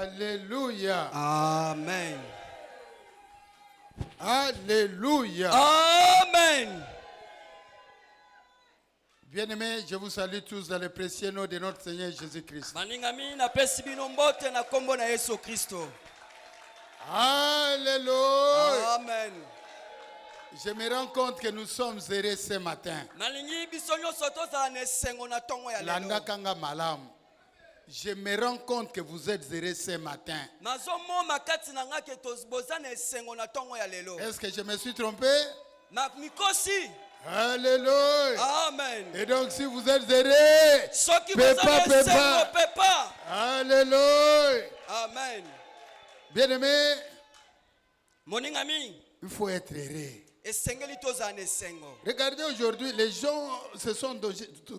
Alléluia. Amen. Alléluia. Amen. Bien-aimés, je vous salue tous dans le précieux nom de notre Seigneur Jésus-Christ. Maningami na pesi bino mbote na kombo na Yesu Kristo. Alléluia. Amen. Je me rends compte que nous sommes heureux ce matin. Nalingi biso nyonso tozala na esengo na tongo ya lelo. Landakanga malam. Je me rends compte que vous êtes heureux ce matin. Nazomoma kati na nga ke tozoboza na esengo na tongo ya lelo. Est-ce que je me suis trompé? Na mikosi. Alléluia. Amen. Et donc si vous êtes heureux, Soki boza na esengo pepa. Alléluia. Amen. Bien-aimés, Moningami. il faut être heureux. Esengeli tozala na esengo. Regardez aujourd'hui, les gens se sont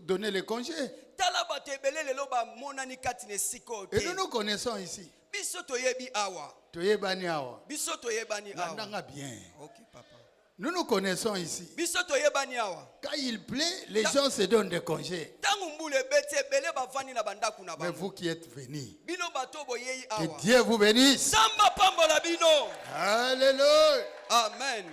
donné les congés. Tala bato ebele lelo ba monani kati na esiko te. Et nous nous connaissons ici. Biso toyebi awa. Toyebani awa. Biso toyebani awa. Landanga bien. OK papa. Nous nous connaissons ici. Biso toyebani awa. Quand il plaît, les gens se donnent des congés. Tangu mbule beti ebele bavani na bandaku na Mais bango. vous qui êtes venus, Bino bato boyeyi que awa. Dieu vous bénisse. Samba pambola bino. Alléluia. Amen.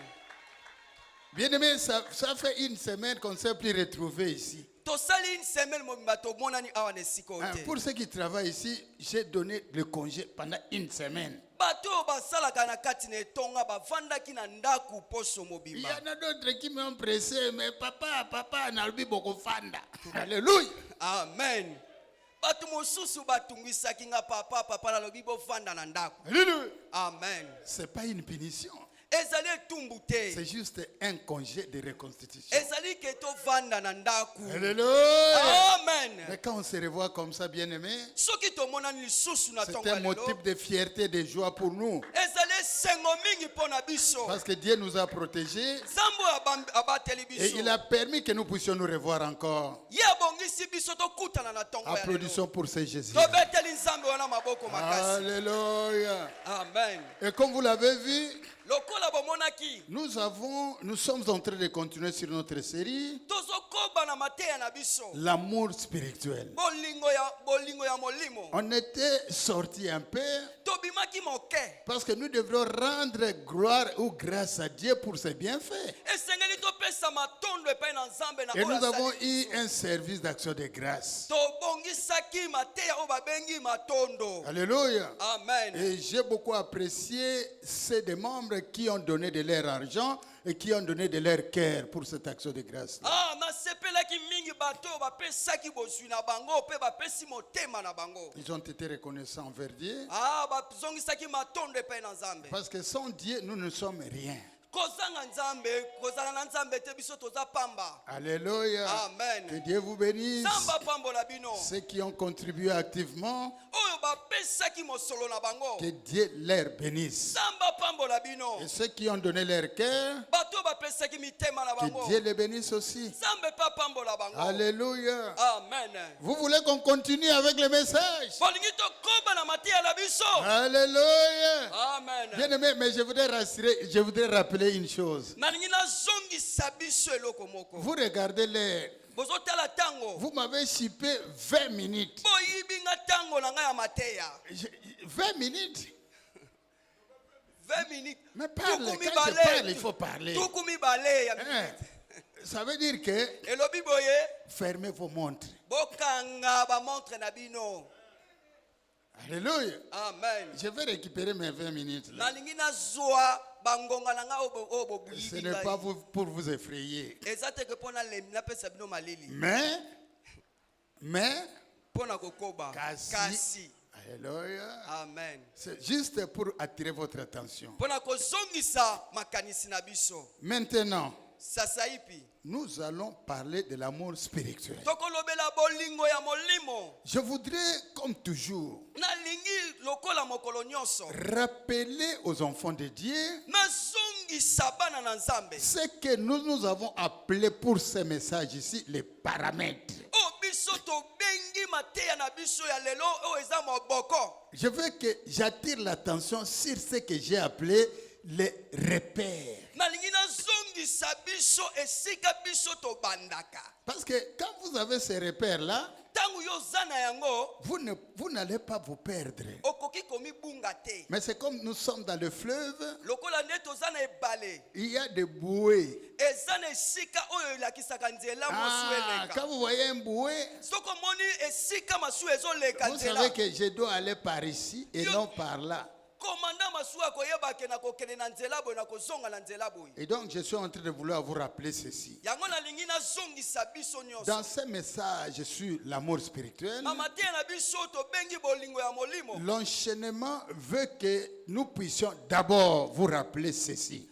Bien-aimés, ça fait une semaine qu'on ne s'est plus retrouvés ici. Tosali une semaine mo bato monani awa na esiko te. Pour ceux qui travaillent ici, j'ai donné le congé pendant une semaine. Bato basalaka na kati na etonga bavandaki na ndaku poso Il y mobimba. en a d'autres qui m'ont pressé, mais papa, nalbi boko fanda. Alléluia. Amen. Bato mosusu batungisaki nga papa nalobi bovanda na ndaku. Alléluia. Amen. Ce n'est pas une punition. Ezali etumbu te. C'est juste un congé de reconstitution. Ezali ke tovanda na ndaku. Alléluia. Amen. Mais quand on se revoit comme ça, bien-aimés, Soki tomonani lisusu na c'est tongo un ya lelo. motif de fierté, de joie pour nous. Ezali esengo mingi mpona biso. Parce que Dieu nous a protégés Zambo abateli et biso. il a permis que nous puissions nous revoir encore. Ye abongisi biso tokutana na tongo ya lelo. Applaudissons pour ce Jésus. Tobeteli nzambe wana maboko makasi. Alléluia. Amen. Et comme vous l'avez vu, Lokola bomonaki. nous sommes en train de continuer sur notre série, Tozokoba na mateya na biso. l'amour spirituel. Bolingo ya molimo. On était sortis un peu Tobimaki moke. parce que nous devrons rendre gloire ou grâce à Dieu pour ses bienfaits. Esengeli topesa matondo epai na nzambe na Et nous oyo avons asali eu un service d'action de grâce. tobongisaki mateya oyo babengi matondo. Alléluia. Amen. Et j'ai beaucoup apprécié ceux des membres qui ont donné de leur argent et qui ont donné de leur cœur pour cette action de grâce. nasepelaki mingi bato oyo bapesaki bozwi na bango mpe bapesi motema na bango. Ils ont été reconnaissants envers Dieu. Bazongisaki matondo epai na nzambe. Parce que sans Dieu, nous ne sommes rien. Kozanga nzambe, kozala na nzambe te biso toza pamba. Alléluia. Amen. Que Dieu vous bénisse. Nzamba pambola bino. Ceux qui ont contribué activement, Oyo bapesaki mosolo na bango. que Dieu leur bénisse. Nzamba pambola bino. Et ceux qui ont donné leur cœur, Bato bapesaki mitema na bango. que Dieu les bénisse aussi. Nzambe pa pambola bango. Alléluia. Amen. Vous voulez qu'on continue avec le message? Bolingi tokoba na mateya na biso. Alléluia. Amen. Bien aimé, mais je voudrais rappeler une chose. Nalingi nazongisa biso eloko moko. Vous regardez l'heure. Bozotala tango. Vous m'avez chipé 20 minutes. Boyibi nga tango na nga ya mateya. 20 minutes. 20 minutes. Mais parle, Tuku quand je mibale. parle, il faut parler. Tuku mibale ya Hein? minute. Ça veut dire que Elobi boye. fermez vos montres. Bokanga ba montre na bino. Alléluia. Amen. Je vais récupérer mes 20 minutes. Là. Nalingi nazwa bangonga na nga obo Ce n'est pas pour vous effrayer. Ezate ke pona le napesa bino malili. Mais, Pona kokoba. Kasi. Alléluia. Amen. C'est juste pour attirer votre attention. Pona kozongisa makanisi na biso. Maintenant, Sasa ipi. nous allons parler de l'amour spirituel. Tokolobela bolingo ya molimo. Je voudrais, comme toujours, Nalingi lokola mokolo nyonso. rappeler aux enfants de Dieu Nazongisa bana na nzambe. ce que nous avons appelé pour ce message ici, les paramètres. O biso to bengi mateya na biso ya lelo o eza moboko. Je veux que j'attire l'attention sur ce que j'ai appelé les repères. Nalingi nazongisa biso esika biso to bandaka. Parce que quand vous avez ces repères-là, Tangu oza na yango vous n'allez pas vous perdre. okoki komibunga te. Mais c'est comme nous sommes dans le fleuve, Lokola nde toza na ebale il y a des bouées. eza na esika oyo elakisaka nzela mosu eleka. Quand vous voyez un bouée, Soko moni esika masu ezoleka vous nzela. savez que je dois aller par ici et non par là. Komanda masu akoyeba ke na kokende na nzela boye na kozonga na nzela boye. Et donc, je suis en train de vouloir vous rappeler ceci. Yango nalingi nazongisa biso nyonso. Dans ce message sur l'amour spirituel, Na mateya na biso tobengi bolingo ya molimo. l'enchaînement veut que nous puissions d'abord vous rappeler ceci.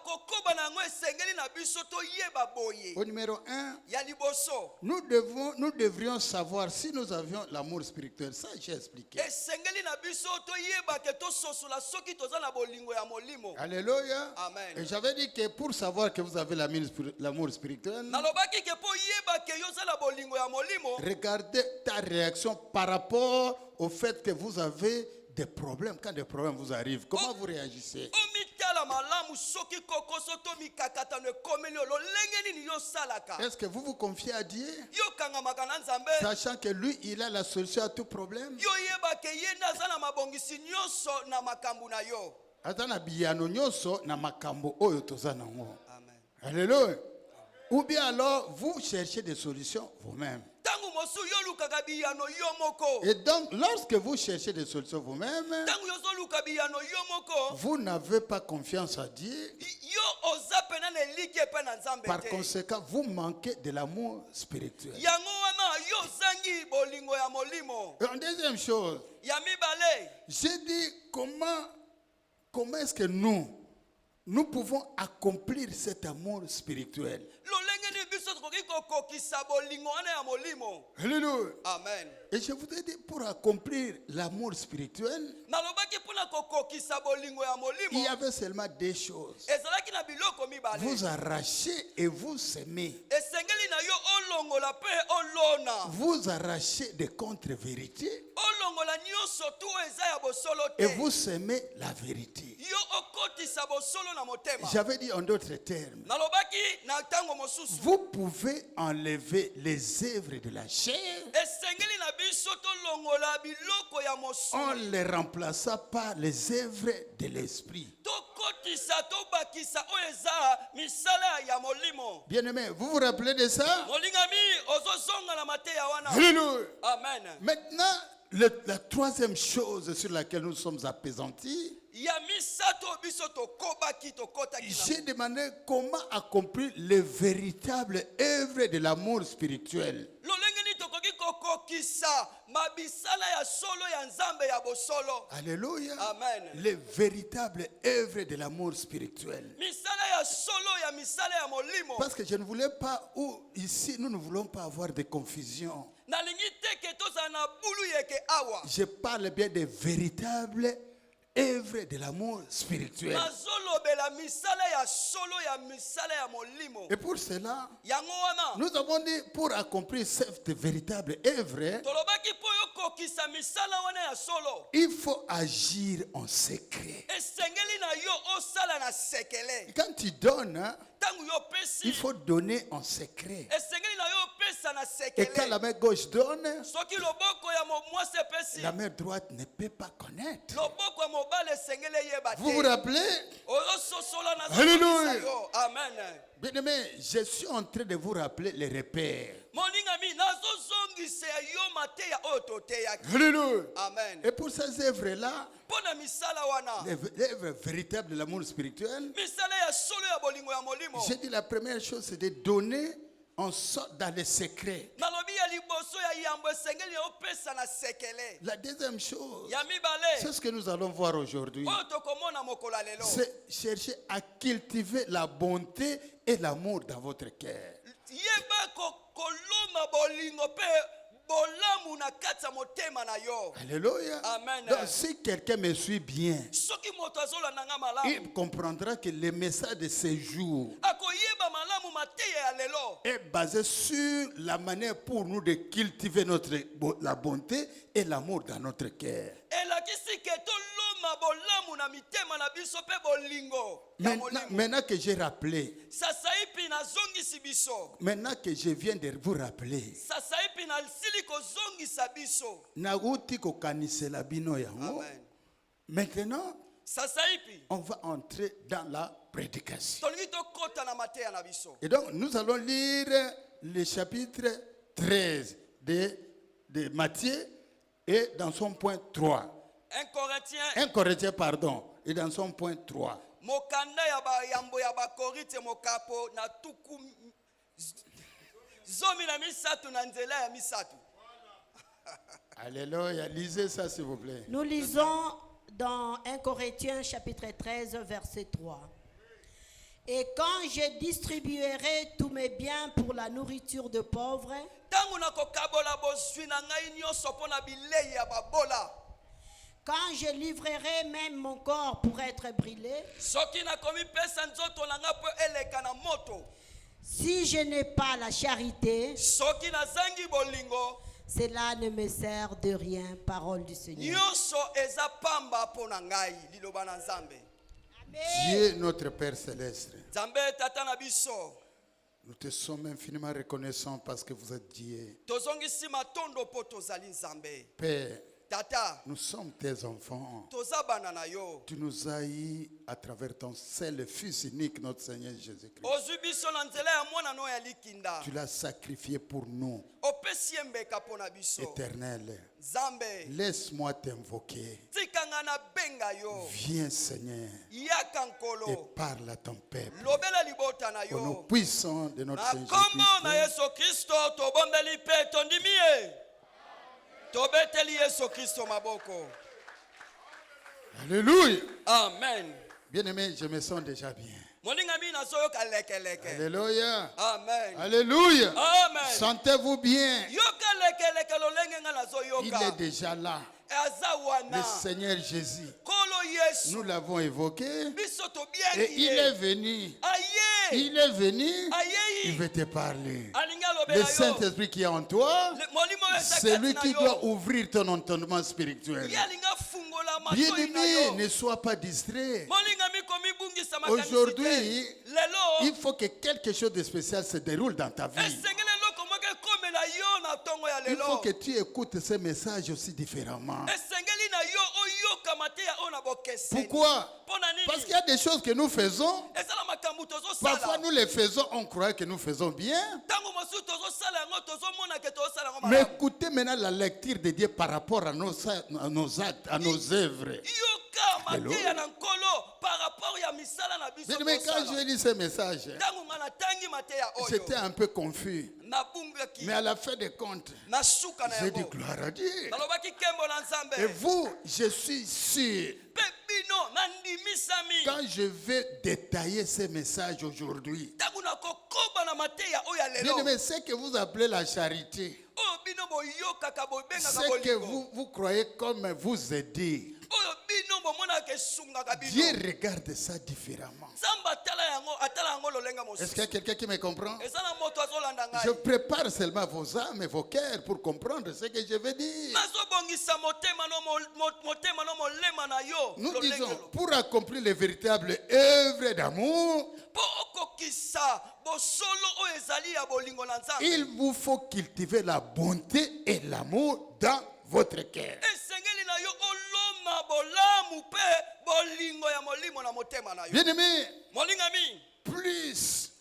Kokoba na yango esengeli na biso toyeba boye. Au numéro 1, Ya liboso. nous devrions savoir si nous avions l'amour spirituel. Ça, j'ai expliqué. Esengeli na biso toyeba ke tososola soki toza na bolingo ya molimo. Alléluia. Amen. Et j'avais dit que pour savoir que vous avez l'amour spirituel, Nalobaki ke po yeba ke yoza na bolingo ya molimo. regardez ta réaction par rapport au fait que vous avez des problèmes. Quand des problèmes vous arrivent, comment vous réagissez? Omitala malamu soki kokoso to mikakatano ekomeli lolenge nini yosalaka. Est-ce que vous vous confiez à Dieu, Yokangamaka na Nzambe. sachant que lui, il a la solution à tout problème? Yoyeba ke ye naza na mabongisi nyonso na makambo na yo. Atana biyano nyonso na makambo oyo toza nango. Amen. Alléluia. Ou bien alors, vous cherchez des solutions vous-même. Tangu mosu yolukaka biyano yo moko. Et donc, lorsque vous cherchez des solutions vous-même, Tangu yozoluka biyano yo moko. vous n'avez pas confiance à Dieu. Yo oza pena na eliki epe na Nzambe Par te. conséquent, vous manquez de l'amour spirituel. Yango wana yo zangi bolingo ya molimo. Et en deuxième chose, Ya mibale. j'ai dit comment est-ce que nous pouvons accomplir cet amour spirituel. Lolenge ni biso tokoki kokokisa bolingo wana ya molimo. Alléluia. Amen. Et je voudrais dire, pour accomplir l'amour spirituel, Nalobaki pona kokokisa bolingo ya il y molimo. avait seulement deux choses. Ezalaki na biloko mibale. Vous arrachez et vous semez. Esengeli na yo olongola pe olona. Vous arrachez des contre-vérités Olongola nyonso tu eza ya bosolo te. et vous semez la vérité. Yo okotisa bosolo na motema. J'avais dit en d'autres termes, Nalobaki na tango mosusu. vous pouvez enlever les œuvres de la chair Esengeli na biso tolongola biloko ya en mosuni. les remplaçant par les œuvres de l'esprit. Tokotisa tobakisa oyo eza misala ya molimo. Bien-aimés, vous vous rappelez de ça? Molingami ozozonga na mateya wana. Alléluia. Amen. Maintenant, la troisième chose sur laquelle nous sommes appesantis, Ya misato biso tokobaki tokotaki na. j'ai demandé comment accomplir les véritables œuvres de l'amour spirituel. Lolenge ni tokoki kokokisa mabisala ya solo ya Nzambe ya bosolo. Alléluia. Amen. Les véritables œuvres de l'amour spirituel. Misala ya solo ya misala ya molimo. Parce que je ne voulais pas, ou ici, nous ne voulons pas avoir de confusion. Nalingi te ke toza na bulu yeke awa. Je parle bien des véritables œuvres de l'amour spirituel. Nazolobela misala ya solo ya misala ya molimo. Et pour cela, Yango wana. nous avons dit, pour accomplir cette véritable œuvre, Tolobaki po yo kokisa misala wana ya solo. il faut agir en secret. Esengeli na yo osala na sekele. Quand tu donnes, hein, Tangu yo pesi. il faut donner en secret. Esengeli na yo pesa na Et quand la sekele. main gauche donne, Soki loboko ya mwasi pesi. la main droite ne peut pas connaître. Loboko ya mobali esengeli yeba te. Vous vous rappelez? Ososola na Alléluia. yo. Amen. Bien-aimés, je suis en train de vous rappeler les repères. Moningami nazozongisa yo mateya oyo toteyaki. Alléluia. Amen. Et pour ces œuvres-là, Pona misala wana. l'œuvre véritable de l'amour spirituel, Misala ya solo ya bolingo ya molimo. j'ai dit la première chose, c'est de donner en sorte dans les secrets. Nalobi ya liboso ya yambo esengeli yo pesa na sekele. La deuxième chose, Ya mibale. c'est ce que nous allons voir aujourd'hui, Oyo tokomona mokolo ya lelo. c'est chercher à cultiver la bonté et l'amour dans votre cœur. Yeba koloma bolingo pe bolamu na kati ya motema na yo. Alléluia. Amen. Donc si quelqu'un me suit bien, Soki moto azolanda nga malamu. il comprendra que le message de ce jour Akoyeba malamu mateya ya lelo. est basé sur la manière pour nous de cultiver la bonté et l'amour dans notre cœur. Elakisi ke toloma bolamu na mitema na biso pe bolingo. Ya molimo. Maintenant que j'ai rappelé, Sasa ipi nazongisi biso. maintenant que je viens de vous rappeler, Sasa epi nasili kozongisa biso. Nauti kokanisela bino yango. Amen. Maintenant, Sasa ipi on va entrer dans la prédication. tolingi tokota na mateya na biso. Et donc, nous allons lire le chapitre 13 de Matthieu et dans son point 3. 1 Corinthiens 1 Corinthiens, pardon, et dans son point 3. mokanda ya bayambo ya bakorinte mokapo na tuku zomi na misatu na nzela ya misatu. Alléluia, lisez ça s'il vous plaît. Nous lisons dans 1 Corinthiens chapitre 13 verset 3. Et quand je distribuerai tous mes biens pour la nourriture de pauvres, Tangu na kokabola bozwi na ngai nyonso mpo na bilei ya babola. quand je livrerai même mon corps pour être brûlé, Soki nakomi pesa nzoto na nga mpo eleka na moto. si je n'ai pas la charité, Soki nazangi bolingo, cela ne me sert de rien. Parole du Seigneur. nyonso eza pamba mpo na ngai, liloba na Nzambe. Dieu, notre Père céleste, Nzambe tata na biso, nous te sommes infiniment reconnaissants parce que vous êtes Dieu. tozongisi matondo mpo tozali Nzambe. Père, Tata, nous sommes tes enfants. toza bana na yo. Tu nous as eu à travers ton seul Fils unique, notre Seigneur Jésus-Christ. Ozwi biso na nzela ya mwana no ya likinda. Tu l'as sacrifié pour nous, Opesi ye mbeka mpo na biso. éternel. Nzambe, Laisse-moi t'invoquer. tikanga na benga yo. Viens, Seigneur, Yaka et nkolo. parle à ton peuple. Lobela libota na Au nom yo. puissant de notre Na Seigneur kombo na Jésus-Christ. Yesu Kristo tobombeli pe tondimi ye. Tobeteli Yesu Kristo maboko. Alléluia. Amen. Bien-aimé, je me sens déjà bien. Moninga mi nazoyoka lekeleke. Alléluia. Amen. Alléluia. Amen. Sentez-vous bien. Yoka lekeleke lolenge nga Il nazoyoka. est déjà là. Aza Le wana. Seigneur Jésus. Kolo Yesu. Nous l'avons évoqué. Biso Et tobiengi il est ye. venu. Aye. Il est venu. Il Aye. veut te parler. Alinga Le lobela yo. Saint-Esprit qui est en toi, Molimo c'est lui qui doit yo. ouvrir ton entendement spirituel. Ye alinga fungola matoi na Bien-aimé, yo. ne sois pas distrait. Molinga mi komi bungisa makanisi Aujourd'hui, te. Lelo. il faut que quelque chose de spécial se déroule dans ta vie. Esengele loko moke komela yo na tongo ya Il faut lelo. que tu écoutes ces messages aussi différemment. Esengeli na yo oyoka mateya ona bokeseni. Pourquoi? Pona nini? Parce qu'il y a des choses que nous faisons. Ezala makambo Parfois, tozosala. nous les faisons, on croit que nous faisons bien. Tango mosusu tozosala yango tozomona ke tozosala yango Mais malamu. écoutez maintenant la lecture de Dieu par rapport à nos actes, à nos œuvres. Yoka Hello. mateya na nkolo par rapport ya misala na biso Mais quand tosala. j'ai lu ces messages, Tango nga natangi mateya oyo. j'étais un peu confus. Nabungaki. Mais à la fin des comptes, Nasuka na j'ai dit yango. gloire à Dieu. Nalobaki kembo na Nzambe. Et vous, je suis sûr, Pe bino nandimisami. quand je vais détailler ces messages aujourd'hui, Tango nakokoba na mateya oyo ya bien lelo. aimé, ce que vous appelez la charité, Oyo bino boyokaka bobengaka ce que bolingo. vous croyez comme vous aider, Oyo bino bomonaka esungaka Dieu bino. regarde ça différemment. Nzambe atala yango lolenga Est-ce qu'il y mosusu. a quelqu'un qui me comprend? Eza na moto azolanda Je ngai. prépare seulement vos âmes et vos cœurs pour comprendre ce que je veux dire. Nazobongisa motema no molema na yo. Nous lolenge disons, lo. pour accomplir les véritables œuvres d'amour, Mpo okokisa bosolo oyo ezali ya bolingo na il Nzambe. vous faut cultiver la bonté et l'amour dans votre cœur. Esengeli na yo oloma bolamu pe bolingo ya molimo na motema na yo. Bien-aimés, Molingami, plus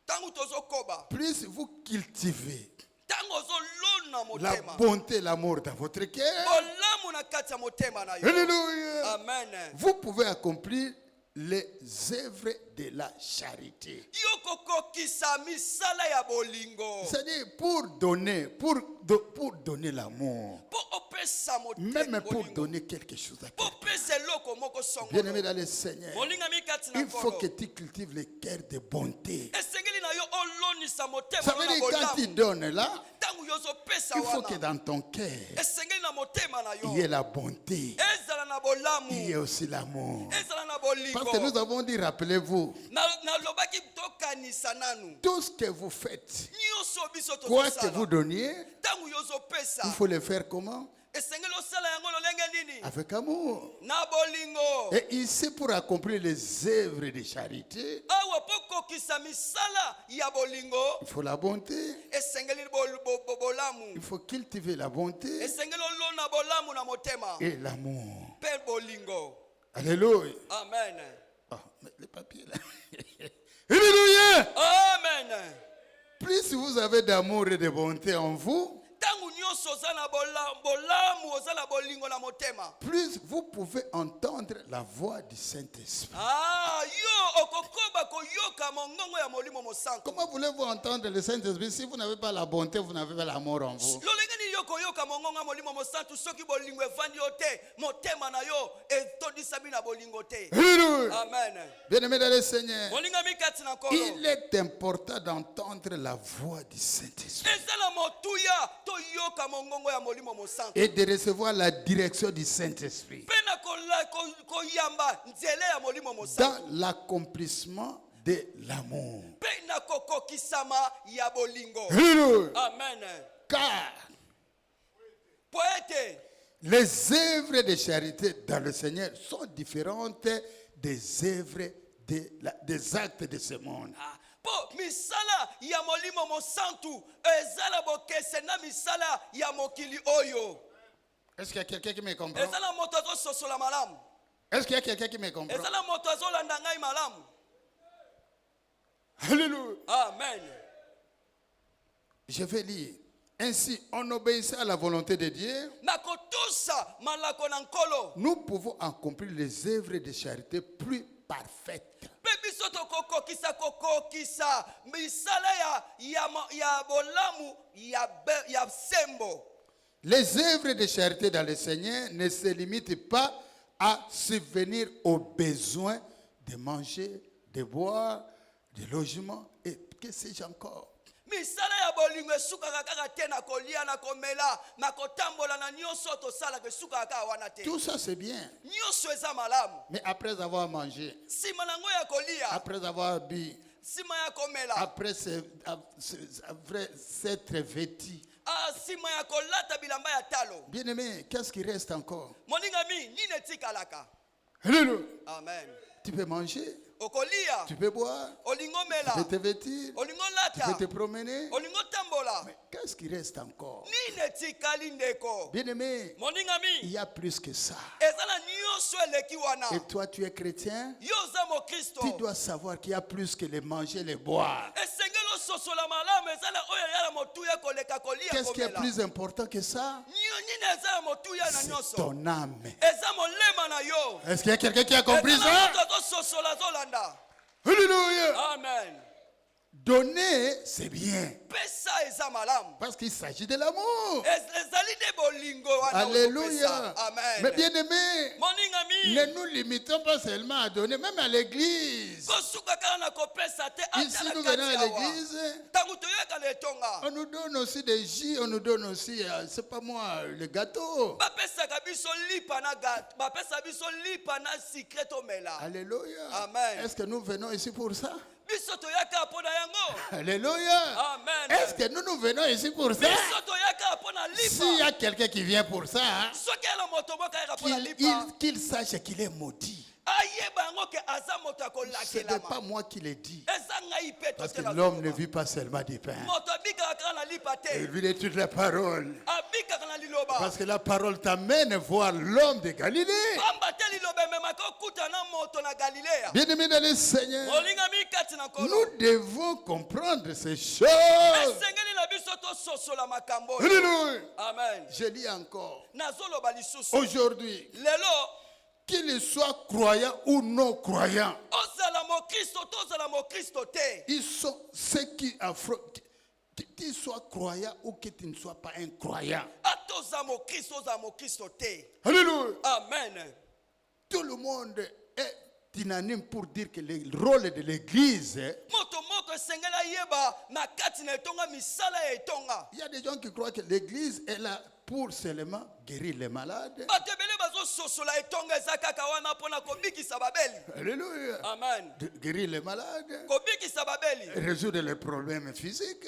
tangu tozokoba, plus vous cultivez tango ozolona la motema. bonté et l'amour dans votre cœur, Bolamu na kati ya motema na yo. alléluia, Amen. vous pouvez accomplir les œuvres de la charité. Yokokokisa misala ya bolingo. C'est-à-dire pour donner l'amour, Po opesa même motema pour bolingo. donner quelque chose à Po quelqu'un. opesa eloko moko Bien-aimé songolo. dans le Seigneur, Molingami kati na il faut que nkolo. tu cultives le cœur de bonté. Esengeli na yo olonisa motema Ça no veut na dire quand tu bolamu. donnes là, Tango yozopesa il faut que wana. dans ton cœur, Esengeli na motema na il y ait yo. la bonté, Ezala na il y ait bolamu. aussi l'amour. Ezala na Parce que nous bolingo. avons dit, rappelez-vous, Nalobaki tokanisa nanu. tout ce que vous faites, Nyonso biso quoi que vous tozosala. donniez, Tango yozopesa. il faut le faire comment? esengeli osala yango lolenge nini avec amour. na bolingo. Et ici, pour accomplir les œuvres de charité, Awa po kokisa misala ya bolingo il faut la bonté, esengeli bolamu. il faut cultiver la bonté Esengeli olona bolamu na motema et l'amour. pe bolingo. Alléluia. Amen. Oh, mais les papiers là. Alléluia. Amen. Plus vous avez d'amour et de bonté en vous, Tangu nyonso oza na bolamu oza na bolingo na motema. plus vous pouvez entendre la voix du Saint-Esprit. Yo okokoba koyoka mongongo ya molimo mosantu. Comment voulez-vous entendre le Saint-Esprit si vous n'avez pas la bonté, vous n'avez pas l'amour en vous? Lolenge ni yo koyoka mongongo ya molimo mosantu soki bolingo evandi yo te motema na yo etondisa bino na bolingo te. Alléluia. Amen. Bien-aimés dans le Seigneur, Molinga mikati na kolo. il est important d'entendre la voix du Saint-Esprit Ezala motuya toyoka mongongo ya molimo mosantu. et de recevoir la direction du Saint-Esprit Pena koyamba nzele ya molimo mosantu. dans l'accomplissement de l'amour. Pena kokokisama ya bolingo. Alléluia. Amen. Car Poete. les œuvres de charité dans le Seigneur sont différentes des œuvres des actes de ce monde. Po misala ya molimo mosantu ezala bokese na misala ya mokili oyo. Est-ce qu'il y a quelqu'un qui me comprend? Ezala moto azososola malamu. Est-ce qu'il y a quelqu'un qui me comprend? Ezala moto azolanda ngai malamu. Alléluia. Amen. Je vais lire. Ainsi, en obéissant à la volonté de Dieu, Nakotusa malako na nkolo. nous pouvons accomplir les œuvres de charité plus parfaites. Pe biso kokokisa misala ya bolamu ya sembo. Les œuvres de charité dans le Seigneur ne se limitent pas à subvenir aux besoins de manger, de boire, de logement et que sais-je encore. Misala ya bolingo esukaka kaka te na kolia na komela na kotambola na nyonso tosalaka esukaka kaka wana te. Tout ça c'est bien. Nyonso eza malamu. Mais après avoir mangé, Sima nango ya kolia, après avoir bu, sima ya komela, après s'être vêtu, sima ya kolata bilamba ya talo. bien-aimé, qu'est-ce qui reste encore? Moninga mi nini etikalaka? Alléluia. Amen. Tu peux manger, Okolia, tu peux boire, olingo tu mela, peux te vêtir, olingo tu peux lata, te promener. olingo tambola. Mais qu'est-ce qui reste encore? Nini etikali ndeko? Bien-aimé, Moninga il mi y a plus que ça. ezala nyonso eleki wana. Et toi, tu es chrétien, Yo za mo Kristo. tu dois savoir qu'il y a plus que les manger, les boire. Esengelo sosola malamu ezala oyo yala motuya koleka kolia Qu'est-ce qui est komela. plus important que ça? Nini ezala motuya na C'est nyonso. ton âme. Eza molema na yo. Est-ce qu'il y a quelqu'un qui a compris Ezala ça? moto azososola azolanda. Alléluia. Amen. Donner, c'est bien. Pesa eza malamu. Parce qu'il s'agit de l'amour. Ezali de bolingo wana Alléluia. ozopesa. Amen. Mais bien aimé, Moninga mi. ne nous limitons pas seulement à donner, même à l'église. Kosuka kaka na kopesa te Ici, ata na nous venons kati à awa. l'église. Tangu toyoka na etonga. On nous donne aussi des jus, on nous donne aussi, c'est pas moi, le gâteau. Bapesaka biso lipa na gâteau. Bapesa biso lipa na secret omela. Alléluia. Amen. Est-ce que nous venons ici pour ça? Biso toyaka mpona yango. Alléluia. Amen. Est-ce que nous venons ici pour ça? Biso toyaka mpona S'il y lipa. a quelqu'un qui vient pour ça, hein, Soki ala moto moko ayaka mpona qu'il lipa. qu'il sache qu'il est maudit. Ayeba yango ke aza moto Ce n'est pas akolakelama. moi qui l'ai dit. Eza ngai pe Parce que totela l'homme ne zoloba. vit pas seulement du pain. Moto abikaka kaka na lipa Il te. vit de toute la parole. Abikaka na liloba. Parce que la parole t'amène à voir l'homme de Galilée. Pamba te liloba ememaka okuta na moto na Galilea. Bien-aimés dans le Seigneur, Molinga mi kati na kolo. nous devons comprendre ces choses. Esengeli na biso tososola makambo oyo. Alléluia. Amen. Je lis encore. Nazoloba lisusu. Aujourd'hui, Lelo qu'il soit croyant ou non croyant, ozala mokristo tozala mokristo te. ils sont ceux qui affrontent, qu'ils soient croyants ou que tu ne sois pas un croyant. Atoza mokristo oza mokristo te. Alléluia. Amen. Tout le monde est unanime pour dire que le rôle de l'église, Moto moko esengeli ayeba na kati na etonga misala ya etonga. il y a des gens qui croient que l'église est là pour seulement guérir les malades, Bato ebele kososola etonga eza kaka wana mpona kobikisa babeli. Alléluia. Amen. De guérir les malades, Kobikisa babeli. résoudre les problèmes physiques.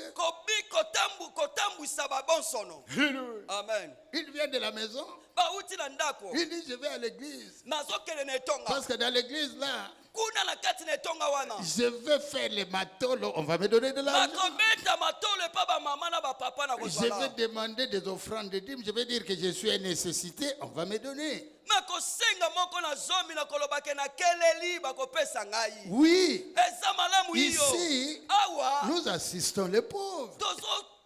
Kotambwisa babonsono. Alléluia. Amen. Il vient de la maison. Bauti na ndako. Il dit, je vais à l'église. Nazokele na etonga. Parce que dans l'église, là, Kuna na kati na etonga wana. je vais faire les matolo. On va me donner de l'argent. Nakobeta matole pa ba mama na ba papa na Je kozwala. vais demander des offrandes de dîmes. Je vais dire que je suis à nécessité. On va me donner. Nakosenga moko na zomi na kolobake na keleli bakopesa ngai. Oui. Eza malamu iyo. Ici, Awa. nous assistons les pauvres.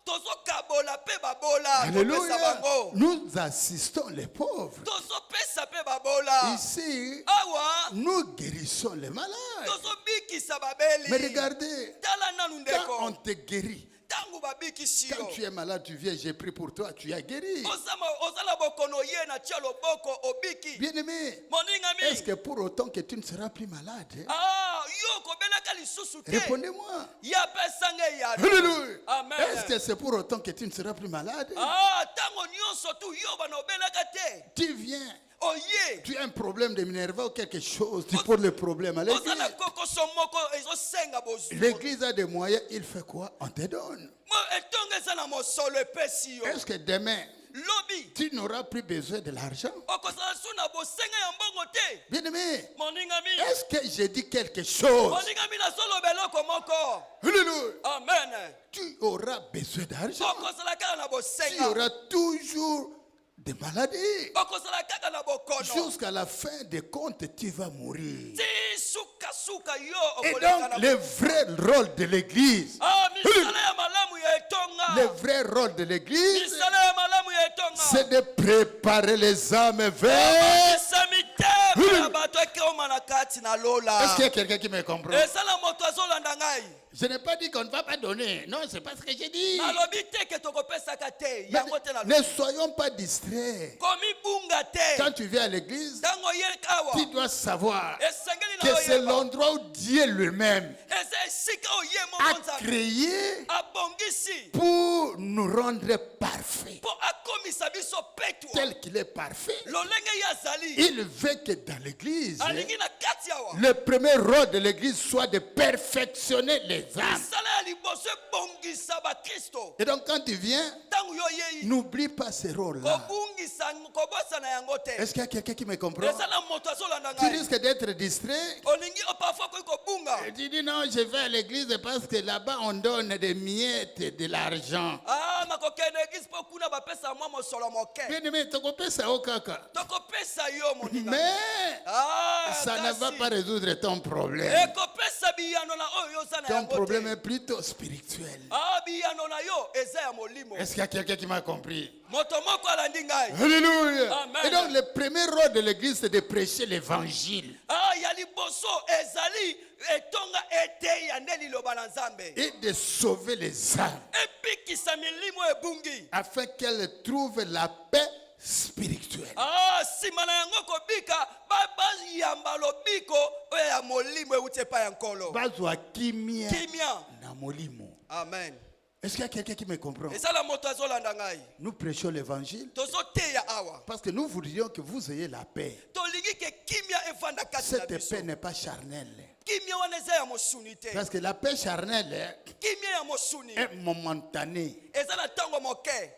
Tozo kabola pe babola. Alléluia. Kopesa bango. Nous assistons les pauvres. Tozo pesa pe babola. Ici, Awa. nous guérissons les malades. Tozo bikisa babeli. Mais regardez, Tala nanu quand on ndeko. te guérit, Tangu babikisi quand yo. tu es malade, tu viens, j'ai pris pour toi, tu as guéri. Ozala bokono ye na tia loboko obiki. Bien-aimé, Moninga mi. est-ce que pour autant que tu ne seras plus malade? Ah, yo kobelaka lisusu te. Répondez-moi. Ya pesanga ya. Alléluia. Amen. Est-ce que c'est pour autant que tu ne seras plus malade? Ah, tango nyonso tu yo banobelaka te. Tu viens, Oye. tu as un problème de minerva ou quelque chose, tu poses le problème à l'église. Ozala koko somoko ezosenga bozu. L'église a des moyens, il fait quoi? On te donne. Mo etonga eza na mosolo epesi yo. Est-ce que demain, Lobi. tu n'auras plus besoin de l'argent? Okozala su na bosenga ya mbongo te. Bien-aimé, Moninga mi. est-ce que j'ai dit quelque chose? Moninga mi na solo beloko moko. Alléluia. Amen. Tu auras besoin d'argent. Okozala kaka na Tu bosenga. auras toujours des maladies. Okozala kaka na bokono. Jusqu'à la fin des comptes, tu vas mourir. Ti suka suka yo Et okoleka donc, na. le vrai rôle de l'église, Ah, misala ya malamu ya etonga. le vrai rôle de l'église, Misala ya malamu ya etonga. c'est de préparer les âmes vers. Esa mitema ya bato ekeoma na kati na Est-ce lola. qu'il y a quelqu'un qui me comprend? Esala moto azolanda ngai. Je n'ai pas dit qu'on ne va pas donner. Non, c'est pas ce que j'ai dit. Nalobi te ke tokopesaka te. Mais Yango te na ne soyons pas distraits. komi bunga te. Quand tu viens à l'église, Tango ye kawa. tu dois savoir Esengeli que na c'est oyeba. l'endroit où Dieu lui-même Eza esika oye a mo nzambe. créé Abongisi. pour nous rendre parfaits. Po akomisa biso petwa. Tel qu'il est parfait. Lolenge ye azali. Il veut que dans l'église, Alingi na kati awa. le premier rôle de l'église soit de perfectionner les âmes. Misala ya liboso ebongisa bakristo. Et donc quand tu viens, Tango yo yei. n'oublie pas ce rôle-là. Kobungisa kobosana yango te. Est-ce qu'il y a quelqu'un qui me comprend? Ezala moto azolanda Tu ngai. risques d'être distrait. Olingi parfois koki kobunga. Et tu dis non, je vais à l'église parce que là-bas on donne des miettes de l'argent. Ah, nakokende eglise mpo kuna bapesa mwa mosolo moke. Bien aimé, tokopesa o kaka. Tokopesa yo moninga. Mais Ah, ça ne va kasi. pas résoudre ton problème. Ekopesa biyano na oyo oza na Ton yango problème te. est plutôt spirituel. Ah, biyano na yo eza ya molimo. Est-ce qu'il y a quelqu'un qui m'a compris? Moto moko alandi ngai. Alléluia. Amen. Et donc le premier rôle de l'église, c'est de prêcher l'évangile Ah, ya liboso ezali etonga eteya nde liloba na nzambe. et de sauver les âmes Ebikisa milimo ebungi. afin qu'elles trouvent la paix spirituelle. Ah, nsima na yango kobika bayamba lobiko oyo ya molimo euti epai ya nkolo. Bazwa kimia Kimia. na molimo. Amen. Est-ce qu'il y a quelqu'un qui me comprend? ezala moto azolanda ngai. Nous prêchons l'évangile Tozoteya awa. parce que nous voudrions que vous ayez la paix. Tolingi ke kimia evanda kati na Cette biso. paix n'est pas charnelle. Kimia wana eza ya mosuni te. Parce que la paix charnelle Kimia ya mosuni est momentanée. eza na ntango moke.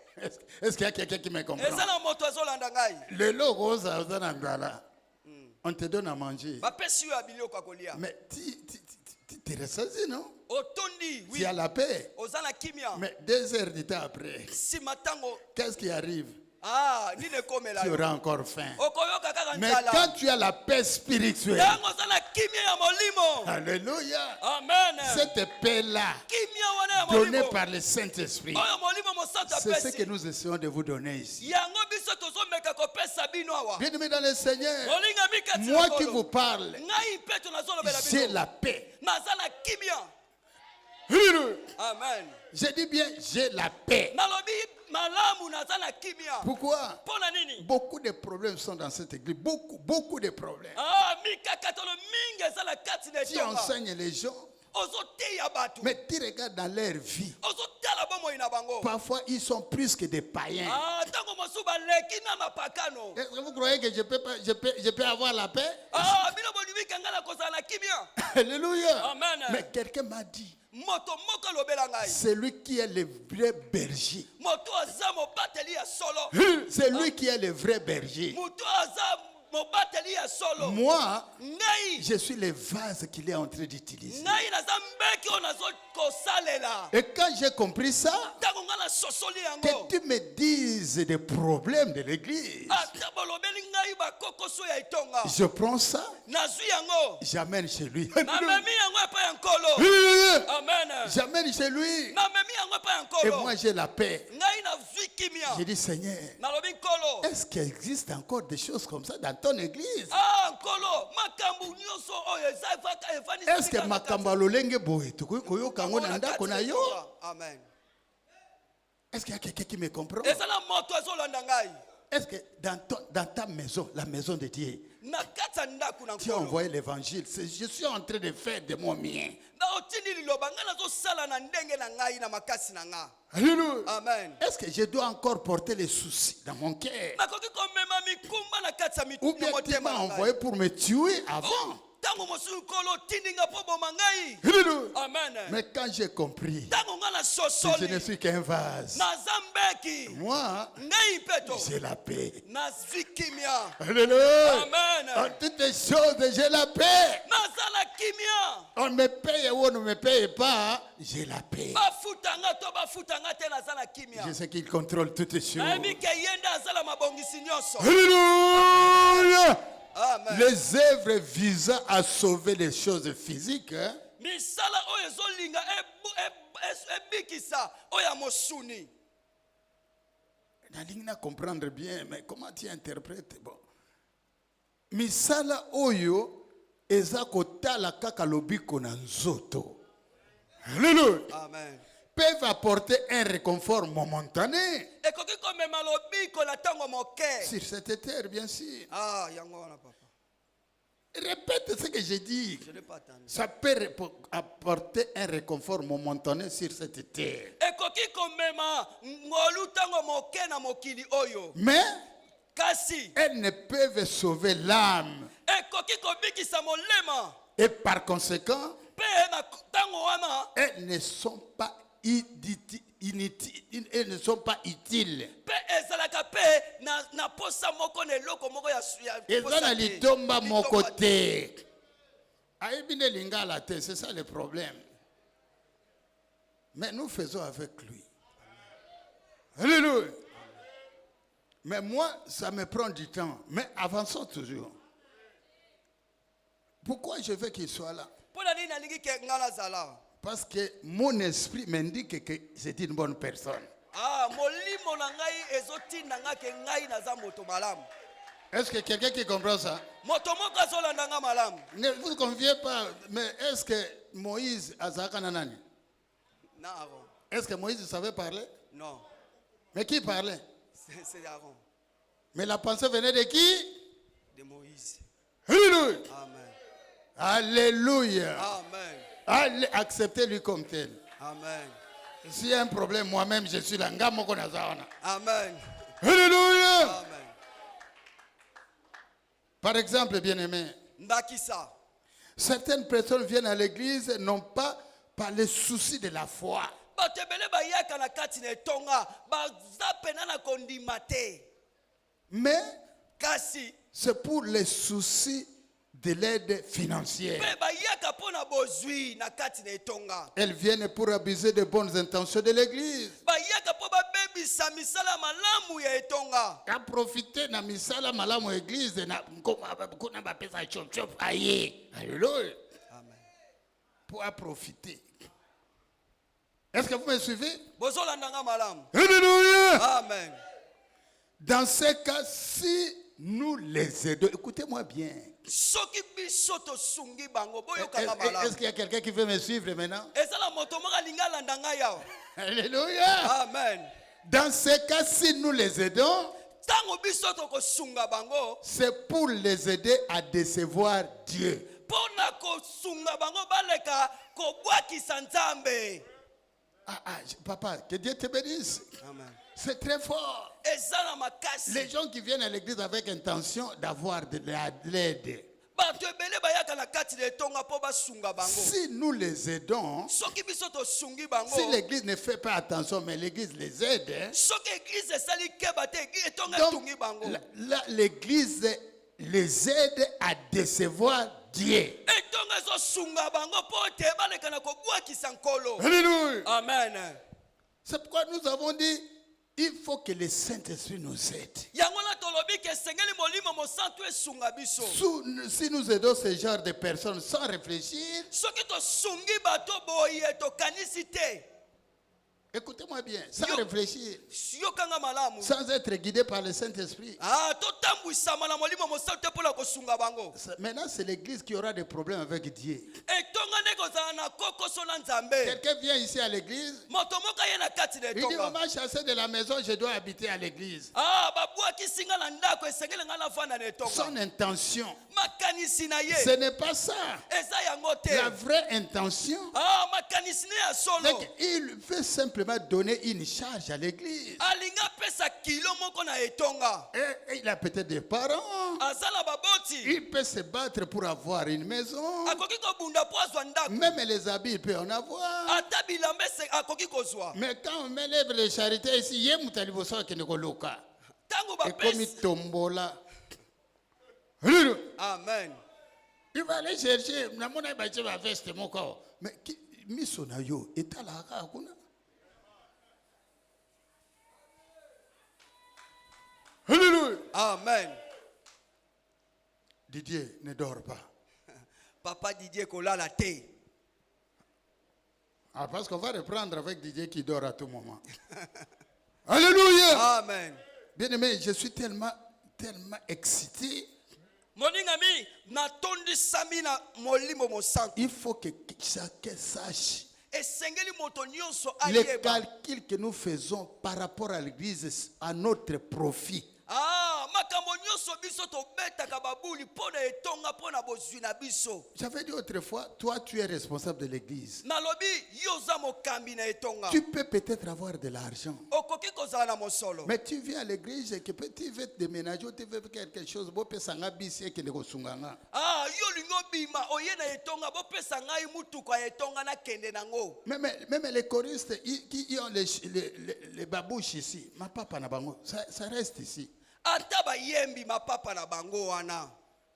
Est-ce qu'il y a quelqu'un qui me comprend? eza na moto azolanda ngai. Le logo oza na ngala. On te donne à manger. bapesi yo ya biloko ya kolia. Mais tu es ressaisi, non? Otondi, Tu oui. as la paix. oza na kimia. Mais 2 heures du temps après, nsima ntango. qu'est-ce qui arrive? Ah, nini ekomela Tu yo. auras encore faim. okoyoka kaka Mais nzala. quand tu as la paix spirituelle, ntango oza na kimia ya molimo. alléluia, Amen. cette paix-là, kimia wana ya donnée molimo. par le Saint-Esprit, oyo molimo mosantu c'est ce que apesi. nous essayons de vous donner ici. yango biso tozomeka kopesa bino awa. Bien-aimés dans le Seigneur, molinga mikati na moi qui nkolo. vous parle, ngai mpe tozolobela j'ai bino. la paix. naza na kimia. Alléluia. Amen. Je dis bien, j'ai la paix. nalobi malamu naza na kimia. Pourquoi? mpo na nini? Beaucoup de problèmes sont dans cette église. Beaucoup de problèmes. Ah, mikakatolo mingi eza na kati na Tu etonga. enseignes les gens, ozoteya bato. mais tu regardes dans leur vie. ozotala kaka bomoi na bango. Parfois, ils sont plus que des païens. Ah, tango mosu baleki na mapakano. Est-ce que vous croyez que je peux avoir la paix? Ah, bino bolibi kangala kozala na kimia. Alléluia. Amen. Mais quelqu'un m'a dit, Moto moko lobela ngai. c'est lui qui est le vrai berger. Moto aza mobateli ya solo. C'est lui qui est le vrai berger. Moto aza mobateli ya solo. Moi, Ngai. je suis le vase qu'il est en train d'utiliser. Ngai naza mbeki o nazo kosalela. Et quand j'ai compris ça, Tango ngala sosoli que yango. tu me dises des problèmes de l'église, Ata bolobeli ngai bakokoso ya itonga. je prends ça, Nazwi yango. j'amène chez lui. Namemi yango epa ya nkolo. Alléluia. Amen. J'amène chez lui. Namemi yango epa ya Et nkolo. moi, j'ai la paix. Ngai nazwi kimia. J'ai dit, Seigneur, Nalobi nkolo. est-ce qu'il existe encore des choses comme ça dans ton église? Ah nkolo, makambu nyonso oyo eza evani. Est-ce que makamba lolenge boye tukoki koyoka yango na ndako na yo? Amen. Est-ce qu'il y a quelqu'un qui me comprend? Eza na moto ezolanda ngai. Est-ce que dans ta maison, la maison de Dieu, Na kati ya ndako na tu as nkolo. envoyé l'évangile? Je suis en train de faire de mon mien. Na otindi liloba ngai nazosala na ndenge na ngai na makasi na nga. Alléluia. Amen. Est-ce que je dois encore porter les soucis dans mon cœur? Nakoki komema mikumba na kati ya Ou bien tu motema m'as na ngai. envoyé pour me tuer avant? Tango mosu nkolo tindinga po boma ngai. Alléluia. Amen. Mais quand j'ai compris Tango nga na que je sosoli. ne suis qu'un vase, Naza mbeki. moi, Ngai peto. j'ai la paix. Nazwi kimia. Alléluia. Amen. En toutes les choses, j'ai la paix. Nazala kimia. On me paye ou on ne me paye pas, j'ai la paix. Bafutanga to bafutanga te nazala kimia. Je sais qu'il contrôle toutes les choses. Nayebi ke yenda azala mabongisi nyonso. Alléluia. Amen. Les œuvres visant à sauver les choses physiques, hein, Misala oyo ezolinga ebikisa oya mosuni. nalingi na comprendre bien, mais comment tu interprètes? Bon. Misala oyo eza kotala kaka lobiko na nzoto. Alléluia. Amen. Peuvent apporter un réconfort momentané Ekoki komema lobiko na tango moke. sur cette terre, bien sûr. Ah, yango wana papa. Répète ce que j'ai dit. Je n'ai pas attendu. Ça peut apporter un réconfort momentané sur cette terre. Ekoki komema ngolu tango moke na mokili oyo. Mais Kasi elles ne peuvent sauver l'âme. ekoki kobikisa molema. Et par conséquent, Pe na tango wana elles ne sont pas inutiles. Elles ne sont pas utiles. pe ezalaka pe na posa moko na eloko moko ya Et posa dans la te. litomba mon Litomba te. côté. Aïbine lingala te, c'est ça le problème. Mais nous faisons avec lui. Alléluia. Mais moi, ça me prend du temps. Mais avançons toujours. Pourquoi je veux qu'il soit là? Mpona nini nalingi ke nga nazala? Parce que mon esprit m'indique que c'est une bonne personne. Ah, molimo na ngai ezotinda nga ke ngai naza moto malamu. Est-ce que quelqu'un qui comprend ça? Moto moko azolanda nga malamu. Ne vous confiez pas, mais est-ce que Moïse a Zakananani? Na Aaron. Est-ce que Moïse savait parler? Non, Mais qui parlait? c'est Aaron. Mais la pensée venait de qui? De Moïse. Alléluia. Amen. Alléluia. Amen. Allez, acceptez-lui comme tel. Amen. S'il y a un problème, moi-même, je suis là. Amen. Alléluia. Amen. Par exemple, bien-aimé, Ndakisa. certaines personnes viennent à l'église non pas par les soucis de la foi, Bato ebele bayaka na kati na etonga baza pena na kondima te. mais Kasi c'est pour les soucis de l'aide financière. pe bayaka mpona bozwi na kati na etonga. Elles viennent pour abuser des bonnes intentions de l'église. Bayaka mpo babebisa misala malamu ya etonga. À profiter na misala malamu église na kuna bapesa chop chop aye. Alléluia. Amen. Pour en profiter. Est-ce que vous me suivez? Bozolanda nga malamu. Alléluia. Amen. Dans ces cas, si nous les aidons, écoutez-moi bien. Soki biso tosungi bango boyokanga Est-ce malamu. qu'il y a quelqu'un qui veut me suivre maintenant? Ezala moto moko alingi alanda ngai awa. Alléluia. Amen. Dans ces cas, si nous les aidons, Tango biso tokosunga bango c'est pour les aider à décevoir Dieu. mpona kosunga bango baleka kobwakisa Nzambe. Papa, que Dieu te bénisse. Amen. C'est très fort. Eza na makasi. Les gens qui viennent à l'église avec intention d'avoir de l'aide. Bato ebele bayaka na kati na etonga po basunga bango. Si nous les aidons, Soki biso tosungi bango. si l'église ne fait pas attention, mais l'église les aide, Soki église esali keba te etonga donc etungi bango. l'église les aide à décevoir Dieu. Etonga ezosunga bango po te baleka na kobwakisa nkolo. Alléluia. Amen. C'est pourquoi nous avons dit, il faut que le Saint-Esprit nous aide. Yango na tolobi ke sengeli molimo mosantu esunga biso. Si nous aidons ce genre de personnes sans réfléchir, Soki tosungi bato boye tokanisi te. écoutez-moi bien, sans Yo. réfléchir, Yokanga malamu. sans être guidé par le Saint-Esprit. Totambwisama na molimo mosantu te mpona kosunga bango. Maintenant, c'est l'église qui aura des problèmes avec Dieu. Etonga nde kozala na kokoso na nzambe. Quelqu'un vient ici à l'église, Moto moko ye na kati na il dit, on etonga. m'a chassé de la maison, je dois habiter à l'église. Babwakisi nga na ndako esengeli nga navanda na etonga. Son intention, Makanisi na ye. ce n'est pas ça. Eza yango te. La vraie intention, Makanisi ne ya c'est solo. qu'il veut simplement donner une charge à l'église. Alinga pesa kilo moko na etonga. Et il a peut-être des parents. Azala baboti. Il peut se battre pour avoir une maison. Akoki kobunda po azwa ndako. Même les habits, il peut en avoir. Ata bilamba akoki kozwa. Mais quand on met l'œuvre de charité ici, il y a un qui ne coloca. Tango Et comme il bapesi. tombola. Amen. Il va aller chercher. Mais qui misona yo etalaka hakuna. Alléluia. Amen. Didier ne dort pas. Papa Didier kolala te. Parce qu'on va reprendre avec Didier qui dort à tout moment. Alléluia. Amen. Bien-aimé, je suis tellement excité. Moningami natondi sami na molimo mosantu. Il faut que chacun sache Esengeli moto nyonso les ayeba. calculs que nous faisons par rapport à l'église, à notre profit. Makambo nyonso biso tobetaka babuli pona etonga pona bozwi na biso. J'avais dit autrefois, toi tu es responsable de l'église. Nalobi yoza mokambi na etonga. Tu peux peut-être avoir de l'argent. Okoki kozala na mosolo. Mais tu viens à l'église et que tu veux te déménager ou tu veux quelque chose, bo pesa nga bisi eke ne kosunganga. Yo lingo bima oye na etonga bo pesa ngai mutuka ya etonga na kende nango. Même les choristes qui ont les babouches ici, ma papa na bango, ça reste ici. Ata bayembi mapapa na bango wana.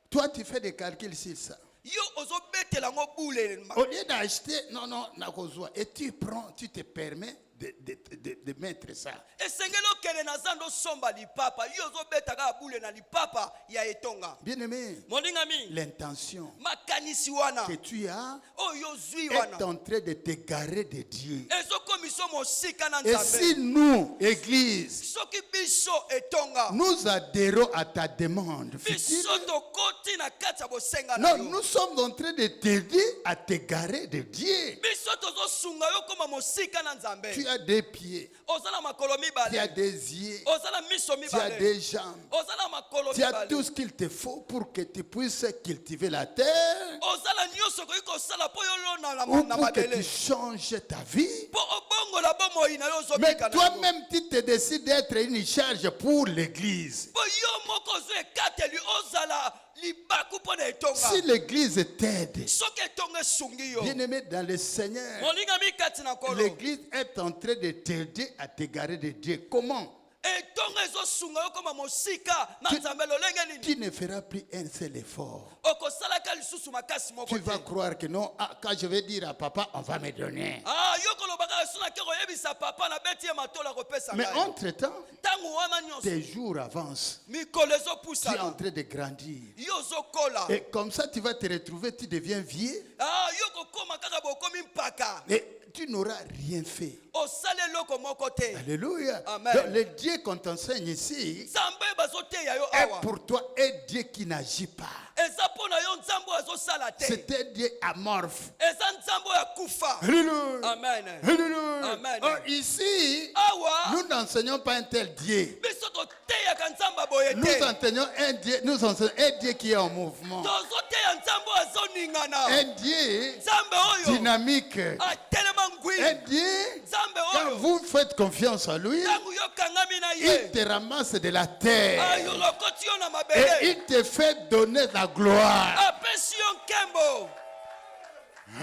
Toi tu fais des calculs sur ça. Yo ozobetela ngo bule. Au lieu d'acheter, non, na kozwa, et tu prends, tu te permets de mettre ça. Esengelo kele na zando somba lipapa. Yo ozobetaka bule na lipapa ya etonga. Bien-aimé, Moningami. l'intention Makanisi wana. que tu as Oyo zwi est wana. en train de t'égarer de Dieu. Ezokomiso mosika na Et nzambe. si nous, Église, Soki biso etonga. nous adhérons à ta demande, Biso tokoti na kati ya bosenga na non, yo. nous sommes en train de t'aider à t'égarer de Dieu. Biso tozosunga yo koma mosika na nzambe. Tu as des pieds, Ozala makolo tu as mibale. des yeux, Ozala miso tu as mibale. des jambes, Ozala makolo tu as mibale. tout ce qu'il te faut pour que tu puisses cultiver la terre Ozala nyonso koki kosala po yo lona ou na pour que tu mabele. changes ta vie. Po obongola bomoi na yo Mais ozobika na yango. toi-même, tu te décides d'être une charge pour l'église. Po yo moko ozwa ekateli ozala libaku mpo na etonga. Si l'église t'aide, Soki etonga esungi yo. bien-aimé dans le Seigneur, Molingami kati na kolo. l'église est en train de t'aider à t'égarer de Dieu. Comment? Etonga ezosunga yo koma mosika na nzambe lolenge nini. Tu ne feras plus un seul effort. Okosalaka lisusu makasi moko Tu vas te. croire que non, quand je vais dire à papa, on va me donner. Yo kolobaka esu na ke koyebisa papa na beti ye matola kopesa Mais ngai. entre-temps, Ntango wana nyonso tes jours avancent. mikolo Tu es en ezopusana. train de grandir. Yo ozokola. Et comme ça, tu vas te retrouver, tu deviens vieux. Yo kokoma kaka bokomi mpaka. Et tu n'auras rien fait. Osala eloko moko te. Alléluia. Amen. Donc, le Dieu qu'on t'enseigne ici Nzambe bazoteya yo est awa. pour toi un Dieu qui n'agit pas. Eza mpo na yo nzambe oyo azosala te. C'est un Dieu amorphe. Eza nzambe oyo akufa. Alléluia. Amen. Alléluia. Amen. Or, ici, Awa nous n'enseignons pas un tel Dieu. biso toteyaka nzambe boye Nous te. enseignons un Dieu, nous enseignons un Dieu qui est en mouvement. Tozoteya nzambe oyo azoningana. Un Dieu Nzambe oyo dynamique. atelema azwi Et Dieu, nzambe quand oyo vous faites confiance en lui, ntango yokangami na il ye te ramasse de la terre. lokoti yo na Et mabele il te fait donner la gloire. apesi yo nkembo.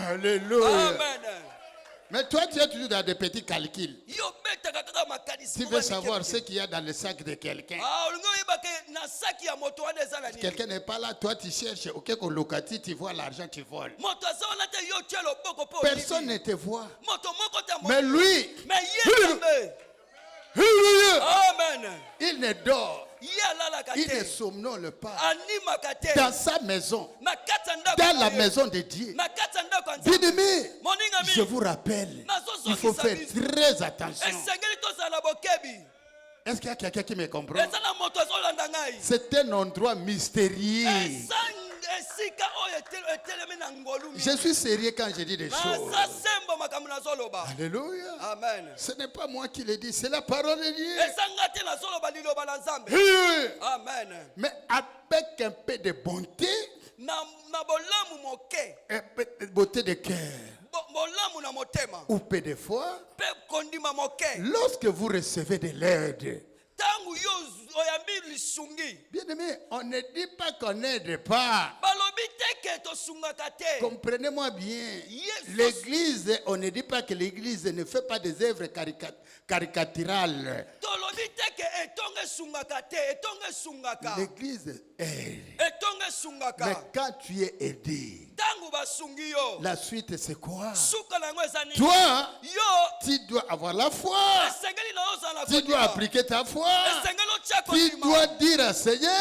Alléluia. Amen. Mais toi, tu es toujours dans des petits calculs. yobetaka kaka makanisi Tu moko veux ya savoir mike ce qu'il y a dans le sac de quelqu'un. olingi oyeba ke na saki ya moto wana eza na nini Quelqu'un n'est pas là, toi tu cherches, ok, qu'on locati, tu vois l'argent, tu voles. moto aza wana te yo otie loboko mpo Personne ne te voit. moto moko te Mais lui, me ye nzambe amen il ne dort, ye alalaka il ne te somnole pas. animaka te Dans sa maison, na kati ya ndako dans na la ye. maison de Dieu. na kati ya ndako ya nzambe Bien-aimé, moninga je mingi vous rappelle, Nazo il faut faire sokisa très attention. esengeli tozala na bokebi Est-ce qu'il y a quelqu'un qui me comprend? eza na moto azolanda ngai C'est un endroit mystérieux. eza esika oyo etelemi na ngolu mingi. Je suis sérieux quand je dis des choses. naza sembo makambo nazoloba Alléluia. amen Ce n'est pas moi qui le dis, c'est la parole de Dieu. eza nga te nazoloba liloba na nzambe Oui. amen Mais avec un peu de bonté, na bolamu moke un peu de beauté de cœur, bolamu na motema ou peu de foi, mpe kondima moke lorsque vous recevez de l'aide. ntango yo oyambi lisungi Bien aimé, on ne dit pas qu'on n'aide pas. balobi te ke tosungaka te Comprenez-moi bien. Yes. L'église, on ne dit pas que l'église ne fait pas des œuvres caricaturales. tolobi te ke etongo esungaka te etongo esungaka L'église aide. etongo Mais esungaka quand tu es aidé, ntango basungi yo la suite c'est quoi? suka na yango eza nini Toi, yo tu dois avoir la foi. esengeli na yo ozala Tu dois appliquer ta foi. esengeli otya Tu kondima dois dire à Seigneur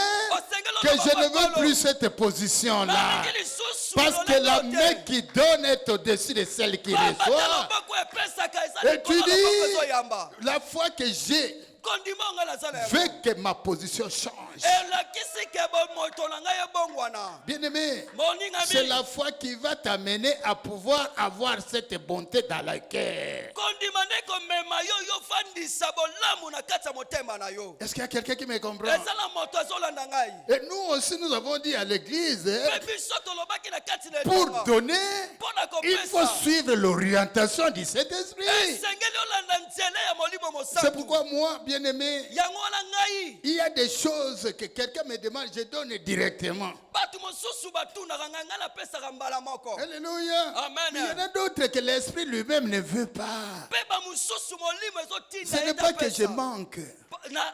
que je ne veux plus cette position-là. nalingi lisusu Parce que lolenge la yo te. main qui donne est au-dessus de celle qui Pamba te reçoit. loboko epesaka eza Et tu likolo ya loboko dis, ezoyamba la foi que j'ai kondima nga naza na yango veut que ma position change. elakisi ke moto na ngai ebongwana Bien-aimé, moninga c'est mingi la foi qui va t'amener à pouvoir avoir cette bonté dans le cœur. kondima nde komema yo yofandisa bolamu na kati ya motema na yo Est-ce qu'il y a quelqu'un qui me comprend? eza na moto azolanda ngai Et nous aussi, nous avons dit à l'église, mpe biso tolobaki na kati na pour etonga donner, mpo na il faut kopesa suivre l'orientation du Saint-Esprit. esengeli olanda nzela ya molimo C'est mosantu pourquoi moi, bien-aimé, yango wana ngai il y a des choses que quelqu'un me demande, je donne directement. bato mosusu batunaka ngai ngai napesaka mbala moko Alléluia. Amen. Mais il y en a d'autres que l'Esprit lui-même ne veut pas. mpe bamosusu molimo ezotinda Ce n'est pas que je manque,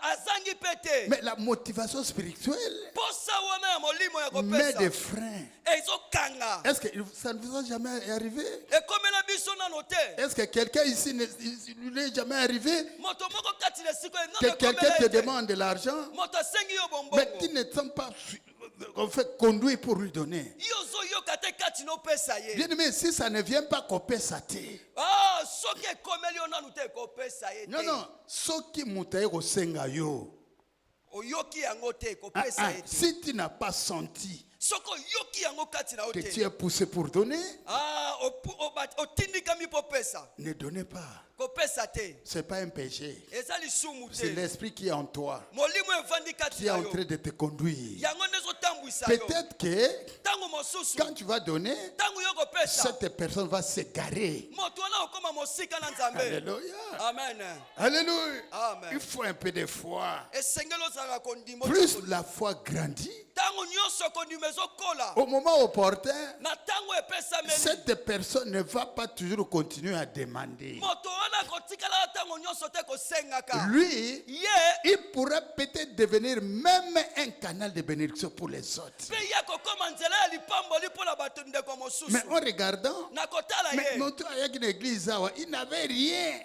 azangi mpe te mais la motivation spirituelle posa wana ya molimo ya met des kopesa freins. ezokanga Est-ce que ça ne vous a jamais arrivé? ekomela biso nano te Est-ce que quelqu'un ici ne lui est jamais arrivé moto moko kati na esika que quelqu'un te demande de l'argent, moto asengi yo mais tu bombongo ne sens pas en fait conduit pour lui donner? yo ozoyoka te kati na opesa ye Bien aimé, si ça ne vient pas couper sa tête. soki ekomeli yo nanu te ekopesa ye Non, te non, soki muta eko senga yo. oyoki yango te ekopesa ye te Si tu n'as pas senti soki oyoki yango kati na yo que tu te es poussé pour donner, otindikami mpo pesa ne donnez pas. kopesa te Ce n'est pas un péché. eza lisumu C'est te l'esprit qui est en toi, molimo evandi kati qui est na en yo train de te conduire. yango nde ezotambwisa yo Peut-être que ntango mosusu quand tu vas donner, ntango yo kopesa cette personne va s'égarer. moto wana okoma mosika na nzambe Alléluia. amen Alléluia. Amen. Il faut un peu de foi. esengeli ozalaka kondima Plus la foi grandit, ntango nyonso kondima ezokola au moment opportun, na ntango epesameli cette personne ne va pas toujours continuer à demander. moto wana akotikala ntango nyonso te kosengaka Lui, ye il pourra peut-être devenir même un canal de bénédiction pour les autres. mpe ye kokoma nzela ya lipamboli mpo na bato ndeko Mais mosusu en regardant, na kotala mais ye notre avec l'église, il n'avait rien.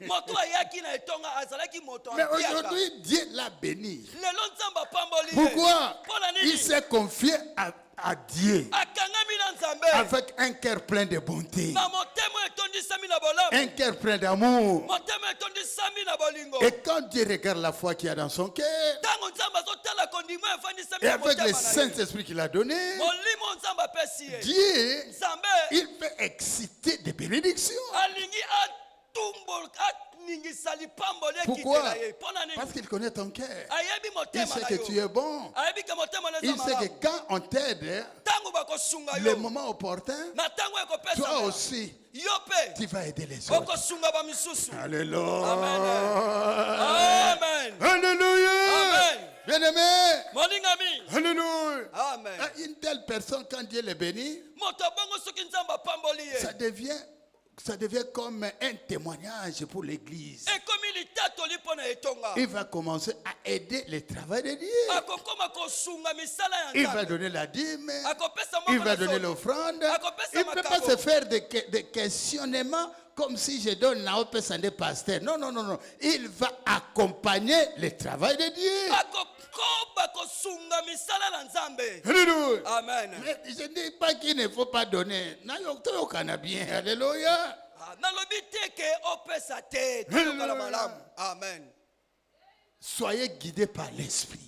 moto ayaki na etonga azalaki moto Mais ampiaka aujourd'hui, Dieu l'a béni. lelo nzambe apamboli ye Pourquoi? mpo na Il nini s'est confié à Dieu akangami na nzambe avec un cœur plein de bonté, na motema etondisami na bolamu un cœur plein d'amour. motema etondisami na bolingo Et quand Dieu regarde la foi qu'il y a dans son cœur, ntango nzambe azotala kondima efandisami et na avec le motema na ye Saint-Esprit qu'il a donné, molimo nzambe apesi ye Dieu, nzambe il peut exciter des bénédictions. alingi aningisa lipamboli Pourquoi? ekitela ye mpo na nini Parce qu'il connaît ton cœur. ayebi Il motema sait na que yo tu es bon. ayebi ke motema na Il eza sait malamu que quand on t'aide, ntango bakosunga le yo moment opportun, na ntango toi ekopesa aussi, yo yo pe tu vas aider les autres. okosunga bamisusu. Alléluia. Amen. Alléluia. Amen. Bien-aimé. Molingami. Alléluia. Amen. Une telle personne, quand Dieu le bénit, Moto bongo soki nzambe apamboli ye. ça devient comme un témoignage pour l'église. Ekomi litatoli mpo na etonga. Il va commencer à aider le travail de Dieu. Akokoma kosunga misala ya Il va nzambe. donner la dîme. Akopesa Il moko va na donner solo. l'offrande. Akopesa Il ne peut pas makabo. se faire des questionnements comme si je donne la opération des pasteurs. Non, non, non, non. Il va accompagner le travail de Dieu. Akokoba kosunga misala na nzambe. Alléluia. Amen. Mais je ne dis pas qu'il ne faut pas donner. Nayoka bien. Alléluia. Nalobi te ke opesa te. Toyokala malamu. Amen. Soyez guidés par l'esprit.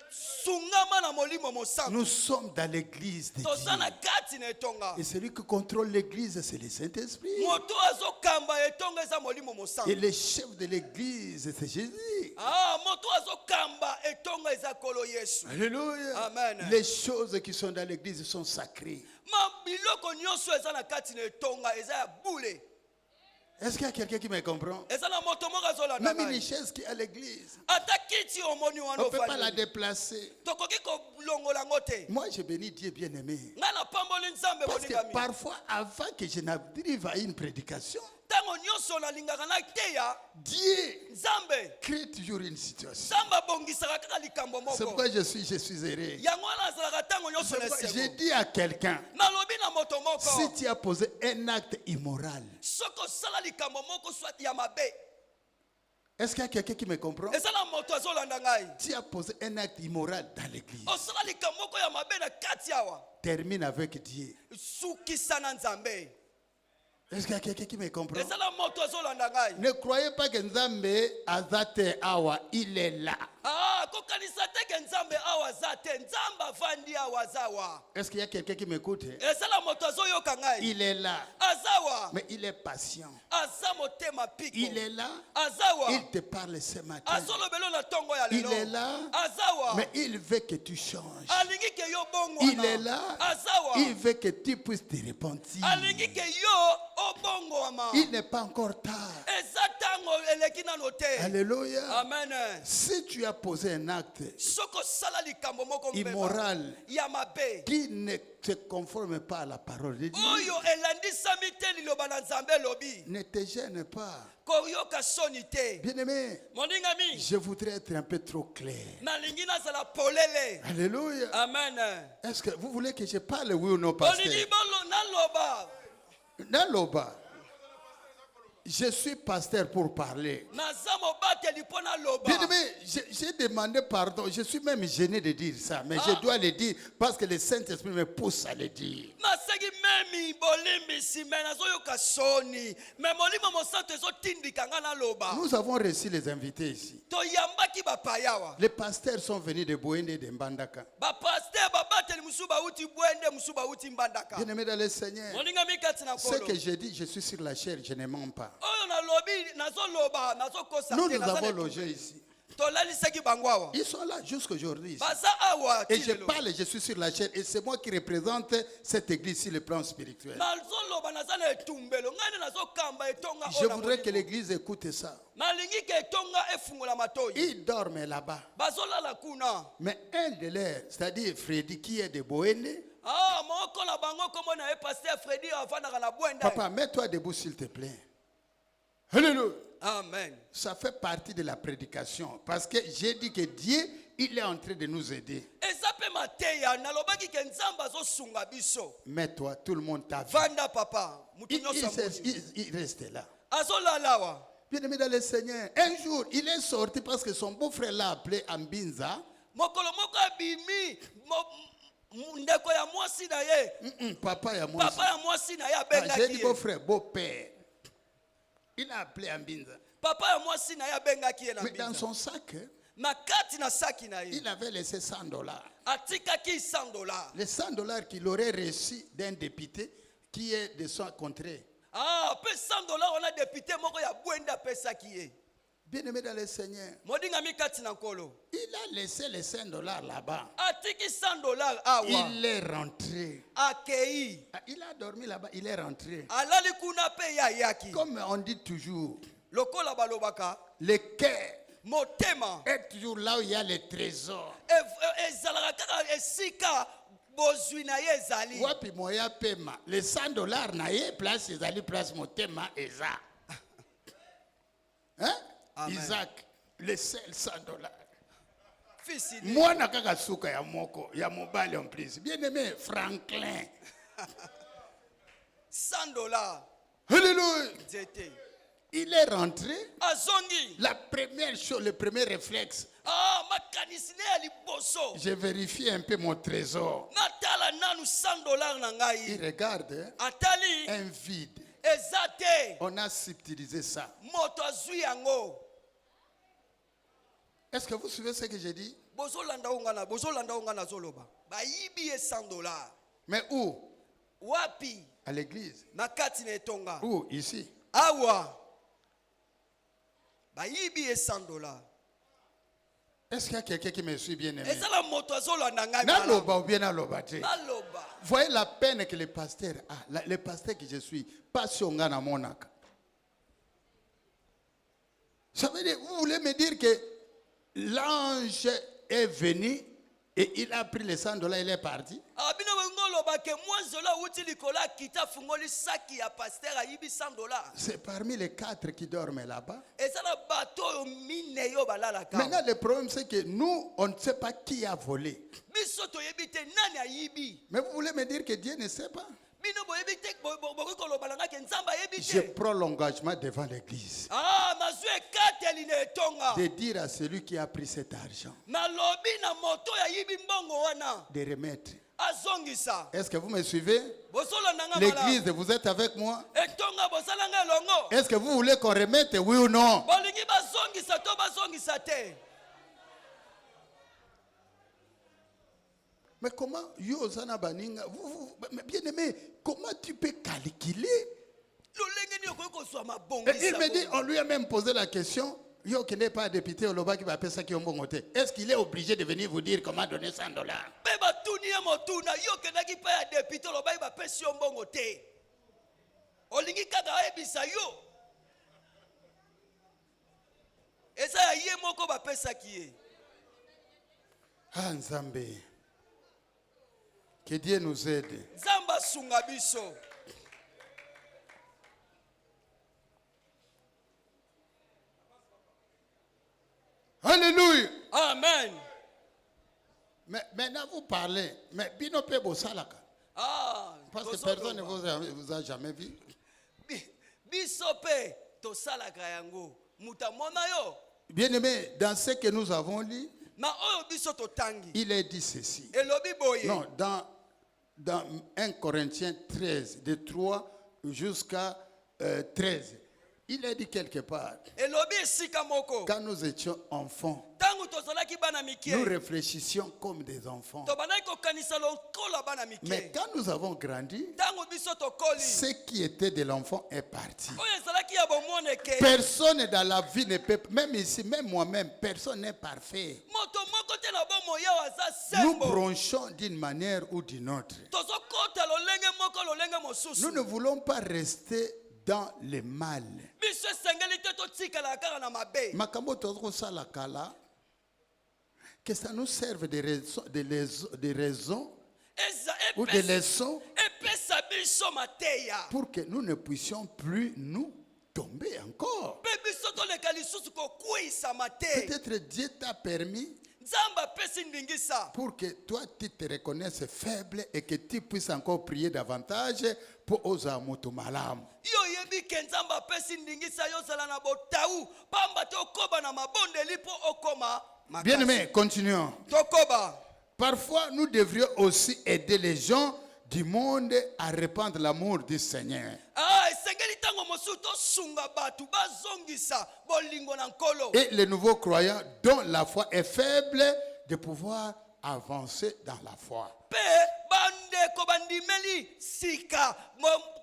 Sungama na molimo mosantu. Nous sommes dans l'église de Dieu. Tozana kati na etonga. Et celui qui contrôle l'église, c'est le Saint-Esprit. Moto azokamba etonga eza molimo Et mosantu. le chef de l'église, c'est Jésus. Moto azokamba etonga eza kolo Yesu. Alléluia. Amen. Les choses qui sont dans l'église sont sacrées. Ma biloko nyonso eza na kati na etonga eza ya bule. Est-ce qu'il y a quelqu'un qui me comprend? Eza na moto moko azolanda Même une ngai. chaise qui est à l'église, Ata kiti omoni on wana ne peut pas la ofandi. déplacer. Tokoki kolongola ngo te. Moi, je bénis Dieu bien-aimé. Ngai napamboli nzambe Parce que boningami. parfois, avant que je n'arrive à une prédication, Ntango nyonso nalingaka nateya Dieu nzambe. crée toujours une situation. Nzambe abongisaka kaka likambo C'est moko. pourquoi je suis heureux. Yango wana azalaka ntango nyonso C'est na pourquoi j'ai esengo. dit à quelqu'un, Nalobi na moto si moko. tu as posé un acte immoral, Soki osala likambo moko soit ya mabe. est-ce qu'il y a quelqu'un qui me comprend? Eza na moto azolanda ngai. Tu as posé un acte immoral dans l'église. Osala likambo moko ya mabe na kati awa. Termine avec Dieu. Sukisa na nzambe. Est-ce qu'il y a quelqu'un qui me comprend? Eza na moto azolanda ngai. Ne croyez pas que Nzambe Azate Awa, il est là. Kokanisa te ke nzambe awa aza te. Nzambe avandi awa azawa. Est-ce qu'il y a quelqu'un qui m'écoute? Eza na moto azoyoka ngai. Il est là. Azawa. Mais il est patient. Aza motema piko. Il est là. Azawa. Il te parle ce matin. Azolobelo na tongo ya Il lelo. est là. Azawa. Mais il veut que tu changes. Alingi ke yo bongo Il wana. est là. Azawa. Il veut que tu puisses te repentir. Alingi ke yo obongo ama. Il n'est pas encore tard. Eza tango eleki nano te. Alléluia. Amen. Si tu as posé un acte Soko sala likambo moko mbeba. immoral Ya mabe. qui ne se conforme pas à la parole de Dieu, Oyo elandisami te liloba na nzambe lobi. ne te gêne pas. Koyoka soni te. Bien-aimé, Moningami. je voudrais être un peu trop clair. Nalingi nazala polele. Alléluia. Amen. Est-ce que vous voulez que je parle, oui ou non, Olingi pasteur? bolo naloba. Naloba. Je suis pasteur pour parler. Naza mobateli mpo naloba. Bien-aimé, j'ai demandé pardon. Je suis même gêné de dire ça, mais je dois le dire parce que le Saint-Esprit me pousse à le dire. Naseki memi bolimbisi me nazoyoka soni. Me molimo mosantu ezotindika nga naloba. Nous avons reçu les invités ici. Toyambaki bapayawa. Les pasteurs sont venus de Boende et de Mbandaka. Bapaster babateli musu bauti bwende musu bauti mbandaka. Bien-aimé dans le Seigneur, Moningami kati na ce kolo. que je dis, je suis sur la chair, je ne mens pas. Oyo nalobi nazoloba nazokosa Nous te, nous naza avons na- logé ici. Tolalisaki bango awa. Ils sont là jusqu'aujourd'hui. ici. Baza awa Et je tilelo. parle, je suis sur la chair. Et c'est moi qui représente cette église sur le plan spirituel. Nazoloba naza na etumbelo. Ngani nazokamba etonga Je oyo na voudrais que molimo. l'église écoute ça. Nalingi ke etonga efungola matoyi. Ils dorment là-bas. Bazolala kuna. Mais un de leurs, c'est-à-dire Freddy qui est de Boende, Moko na bango kombo na ye pasteur Freddy avandaka na bwenda. papa, mets-toi debout s'il te plaît. Alléluia. Amen. Ça fait partie de la prédication. Parce que j'ai dit que Dieu, il est en train de nous aider. Eza pe mateya nalobaki ke nzambe azosunga biso. Mets-toi, tout le monde t'a vu. Vanda papa. Mutu Il, nyonso amoni. il reste là. Azolala awa. Bien-aimé dans le Seigneur, un jour, il est sorti parce que son beau-frère l'a appelé Ambinza. Mokolo moko abimi. Ndeko ya mwasi na ye. Papa et moi. Papa ya mwasi na ye J'ai abengaki dit ye. beau-frère, beau-père. Il a appelé Ambinza. Papa ya mwasi na ye abengaki ye na Mais dans mbinza. son sac, Na kati na saki na ye. il avait laissé $100. Atikaki $100. Les $100 qu'il aurait reçu d'un député qui est de son contrée. Pe $100 on a député moko ya bwenda pesaki ye. Bien-aimé dans le Seigneur, modingami kati na nkolo il a laissé les $5 là-bas. atiki $100 awa Il est rentré. akei Ah, il a dormi là-bas, il est rentré. alali kuna pe ya yaki Comme on dit toujours, lokola balobaka le cœur motema est toujours là où il y a les trésors. ezalaka kaka esika bozwi na ye ezali Wapi moya pema. Les $100 na ye place ezali place motema eza. Hein? Amen. Isaac, les seuls $100. fisi Mwana kaka suka ya moko, ya mobile en plus. Bien-aimé Franklin. $100 Alléluia. nzete Il est rentré. azongi La première chose, le premier réflexe, makanisi ne ya liboso j'ai vérifié un peu mon trésor. natala nanu $100 na Il ngai regarde hein, atali un vide. eza te On a subtilisé ça. moto azwi yango Est-ce que vous suivez ce que j'ai dit? bozolanda onga nazoloba bayibi ye $100 Mais où? wapi À l'église. na kati na etonga Où? Ici. awa bayibi ye $100 Est-ce qu'il y a quelqu'un qui me suit bien aimé? ezala moto azolanda ngai Naloba ou bien naloba te. naloba Voyez la peine que le pasteur a. Le pasteur que je suis, pas sur Ngana Monaka. Ça veut dire, vous voulez me dire que l'ange est venu et il a pris les $100, il est parti? bino bengoloba ke mwanzola uti likolo akita fungoli saki ya paster ayibi $100 C'est parmi les 4 qui dorment là-bas. ezala bato oyo mine yo balalaka Maintenant, le problème, c'est que nous, on ne sait pas qui a volé. biso toyebi te nani ayibi Mais vous voulez me dire que Dieu ne sait pas? bino boyebi te bokoki koloba na ngai ke nzambe ayebi Je te prends l'engagement devant l'église nazwi ekateli na etonga de dire à celui qui a pris cet argent nalobi na moto oyo ayibi mbongo wana de remettre. azongisa Est-ce que vous me suivez? bozolanda nga L'église, malamu vous êtes avec moi? etonga bozala nga elongo Est-ce que vous voulez qu'on remette, oui ou non? bolingi bazongisa to bazongisa te Mais comment, Yosana Baninga, bien aimé, comment tu peux calculer? lolenge nini okoki kozwa Et mabongisa il me dit, on lui a même posé la question, Yo qui n'est pas député au Loba qui va appeler ça qui est un bon côté. Est-ce qu'il est obligé de venir vous dire comment donner $100? mpe batuni ye motuna yo okendaki mpe ya depute olobai bapesi yo mbongo te olingi kaka ayebisa yo eza ya ye moko bapesaki ye Ah, Nzambe. Que Dieu nous aide. nzambe asunga biso Alléluia. amen Mais maintenant vous parlez. Mais Binope Bosalaka. Parce que personne ne vous a jamais vu. biso mpe tosalaka yango mutu amona yo Bien-aimé, dans ce que nous avons lu, na oyo biso totangi il est dit ceci. elobi boye Non, dans 1 Corinthiens 13, de 3 jusqu'à 13, il est dit quelque part, elobi esika moko quand nous étions enfants, ntango tozalaki bana mike nous réfléchissions comme des enfants. tobandaki kokanisa lokola bana Mais mike quand nous avons grandi, ntango biso tokoli ce qui était de l'enfant est parti. oyo ezalaki ya bomoneke Personne dans la vie ne peut, même ici, même moi-même, personne n'est parfait. moto moko te na bomo yao aza Nous sembo bronchons d'une manière ou d'une autre. tozokota lolenge moko lolenge Nous mosusu ne voulons pas rester dans le mal. biso esengeli te totikala kaka na mabe Makambo tozosala kala, que ça nous serve de raison eza ou de leçon epesa biso mateya pour que nous ne puissions plus nous tomber encore. mpe biso toleka lisusu kokweyisama te Peut-être Dieu t'a permis nzambe apesi ndingisa pour que toi tu te reconnaisses faible et que tu puisses encore prier davantage pour oza moto malamu. yo oyebi ke nzambe apesi ndingisa yo ozala na botau pamba te okoba na mabondeli mpo okoma Bien makasi aimé, continuons. tokoba Parfois, nous devrions aussi aider les gens du monde à répandre l'amour du Seigneur. esengeli ntango mosusu tosunga bato bazongisa bolingo na nkolo Et les nouveaux croyants dont la foi est faible de pouvoir avancer dans la foi. mpe bandeko bandimeli sika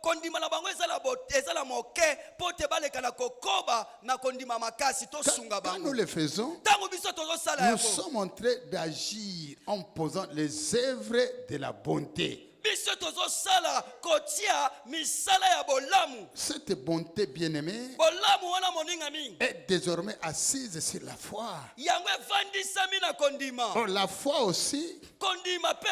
kondima na bango ezala moke po te baleka na kokoba na kondima makasi to sunga Quand nous bango le faisons, tango biso tozosala nous yango sommes en train d'agir en posant les œuvres de la bonté. biso tozosala kotia misala ya bolamu Cette bonté bien-aimée bolamu wana moninga mingi est désormais assise sur la foi. yango evandisami na kondima Or, la foi aussi kondima pe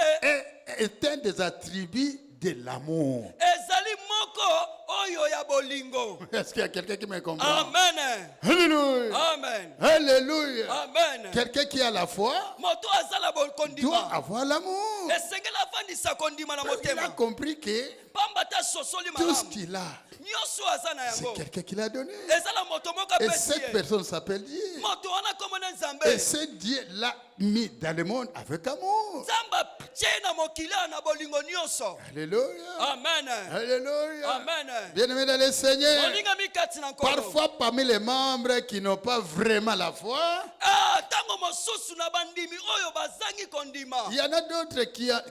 est un des attributs de l'amour. ezali moko oyo ya bolingo. Est-ce qu'il y a quelqu'un qui me comprend? Amen. Alléluia. Amen. Alléluia. Amen. Quelqu'un qui a la foi Moto azala doit kondima. avoir l'amour. Esengela afandisa kondima na Il a motema. compris que Pamba ta sosoli tout ce malamu. qu'il a, Nyonso aza na c'est yango. quelqu'un qui l'a donné. Ezala moto moko Et apesi cette ye. personne s'appelle Dieu. Moto wana komona Et Nzambe. ce Dieu l'a mis dans le monde avec amour. Nzamba tie na mokili na bolingo nyonso. Alléluia. Amen. Alléluia. Amen. Bien-aimés dans le Seigneur, Moninga mikati na nkolo. parfois parmi les membres qui n'ont pas vraiment la foi, Tango mosusu na bandimi oyo bazangi kondima. il y en a d'autres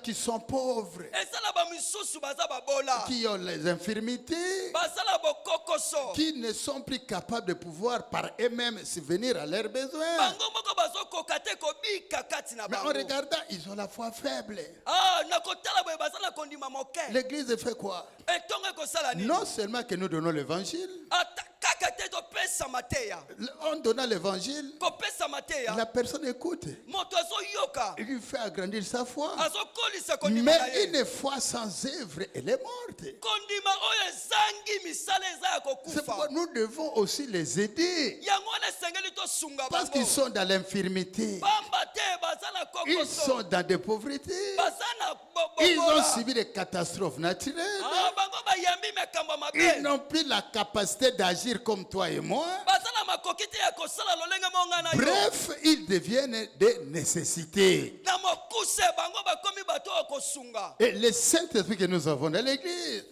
qui sont pauvres, Ezala ba misusu baza babola. qui ont les infirmités, Bazala bokokoso. qui ne sont plus capables de pouvoir par eux-mêmes subvenir à leurs besoins. Bango moko bazokoka te kobika kati na Mais en bango. regardant, ils ont la foi faible. Nakotala boye bazala kondima moke. L'Église fait quoi? Etongo ekosala nini? Non seulement que nous donnons l'évangile, Ata kaka te topesa mateya. en donnant l'évangile, Kopesa mateya. la personne écoute. Moto azoyoka. Il lui fait agrandir sa foi. Azokolisa kondima na Mais ye. une foi sans œuvre, elle est morte. Kondima oyo ezangi misala eza ya C'est pourquoi kokufa. nous devons aussi les aider. Yango wana esengeli tosunga Parce qu'ils bango. sont dans l'infirmité. Pamba te baza na Ils kokoso. sont dans des pauvretés. Baza na Ils ont bobola. subi des catastrophes naturelles. Bango bayambi makambo Ils mabe. n'ont plus la capacité d'agir comme toi et moi. Baza na makoki te ya kosala lolenge monga na yo. Bref, ils deviennent des nécessités. Na mokuse bango bakomi bato ya kosunga. Et le Saint-Esprit que nous avons dans l'Église,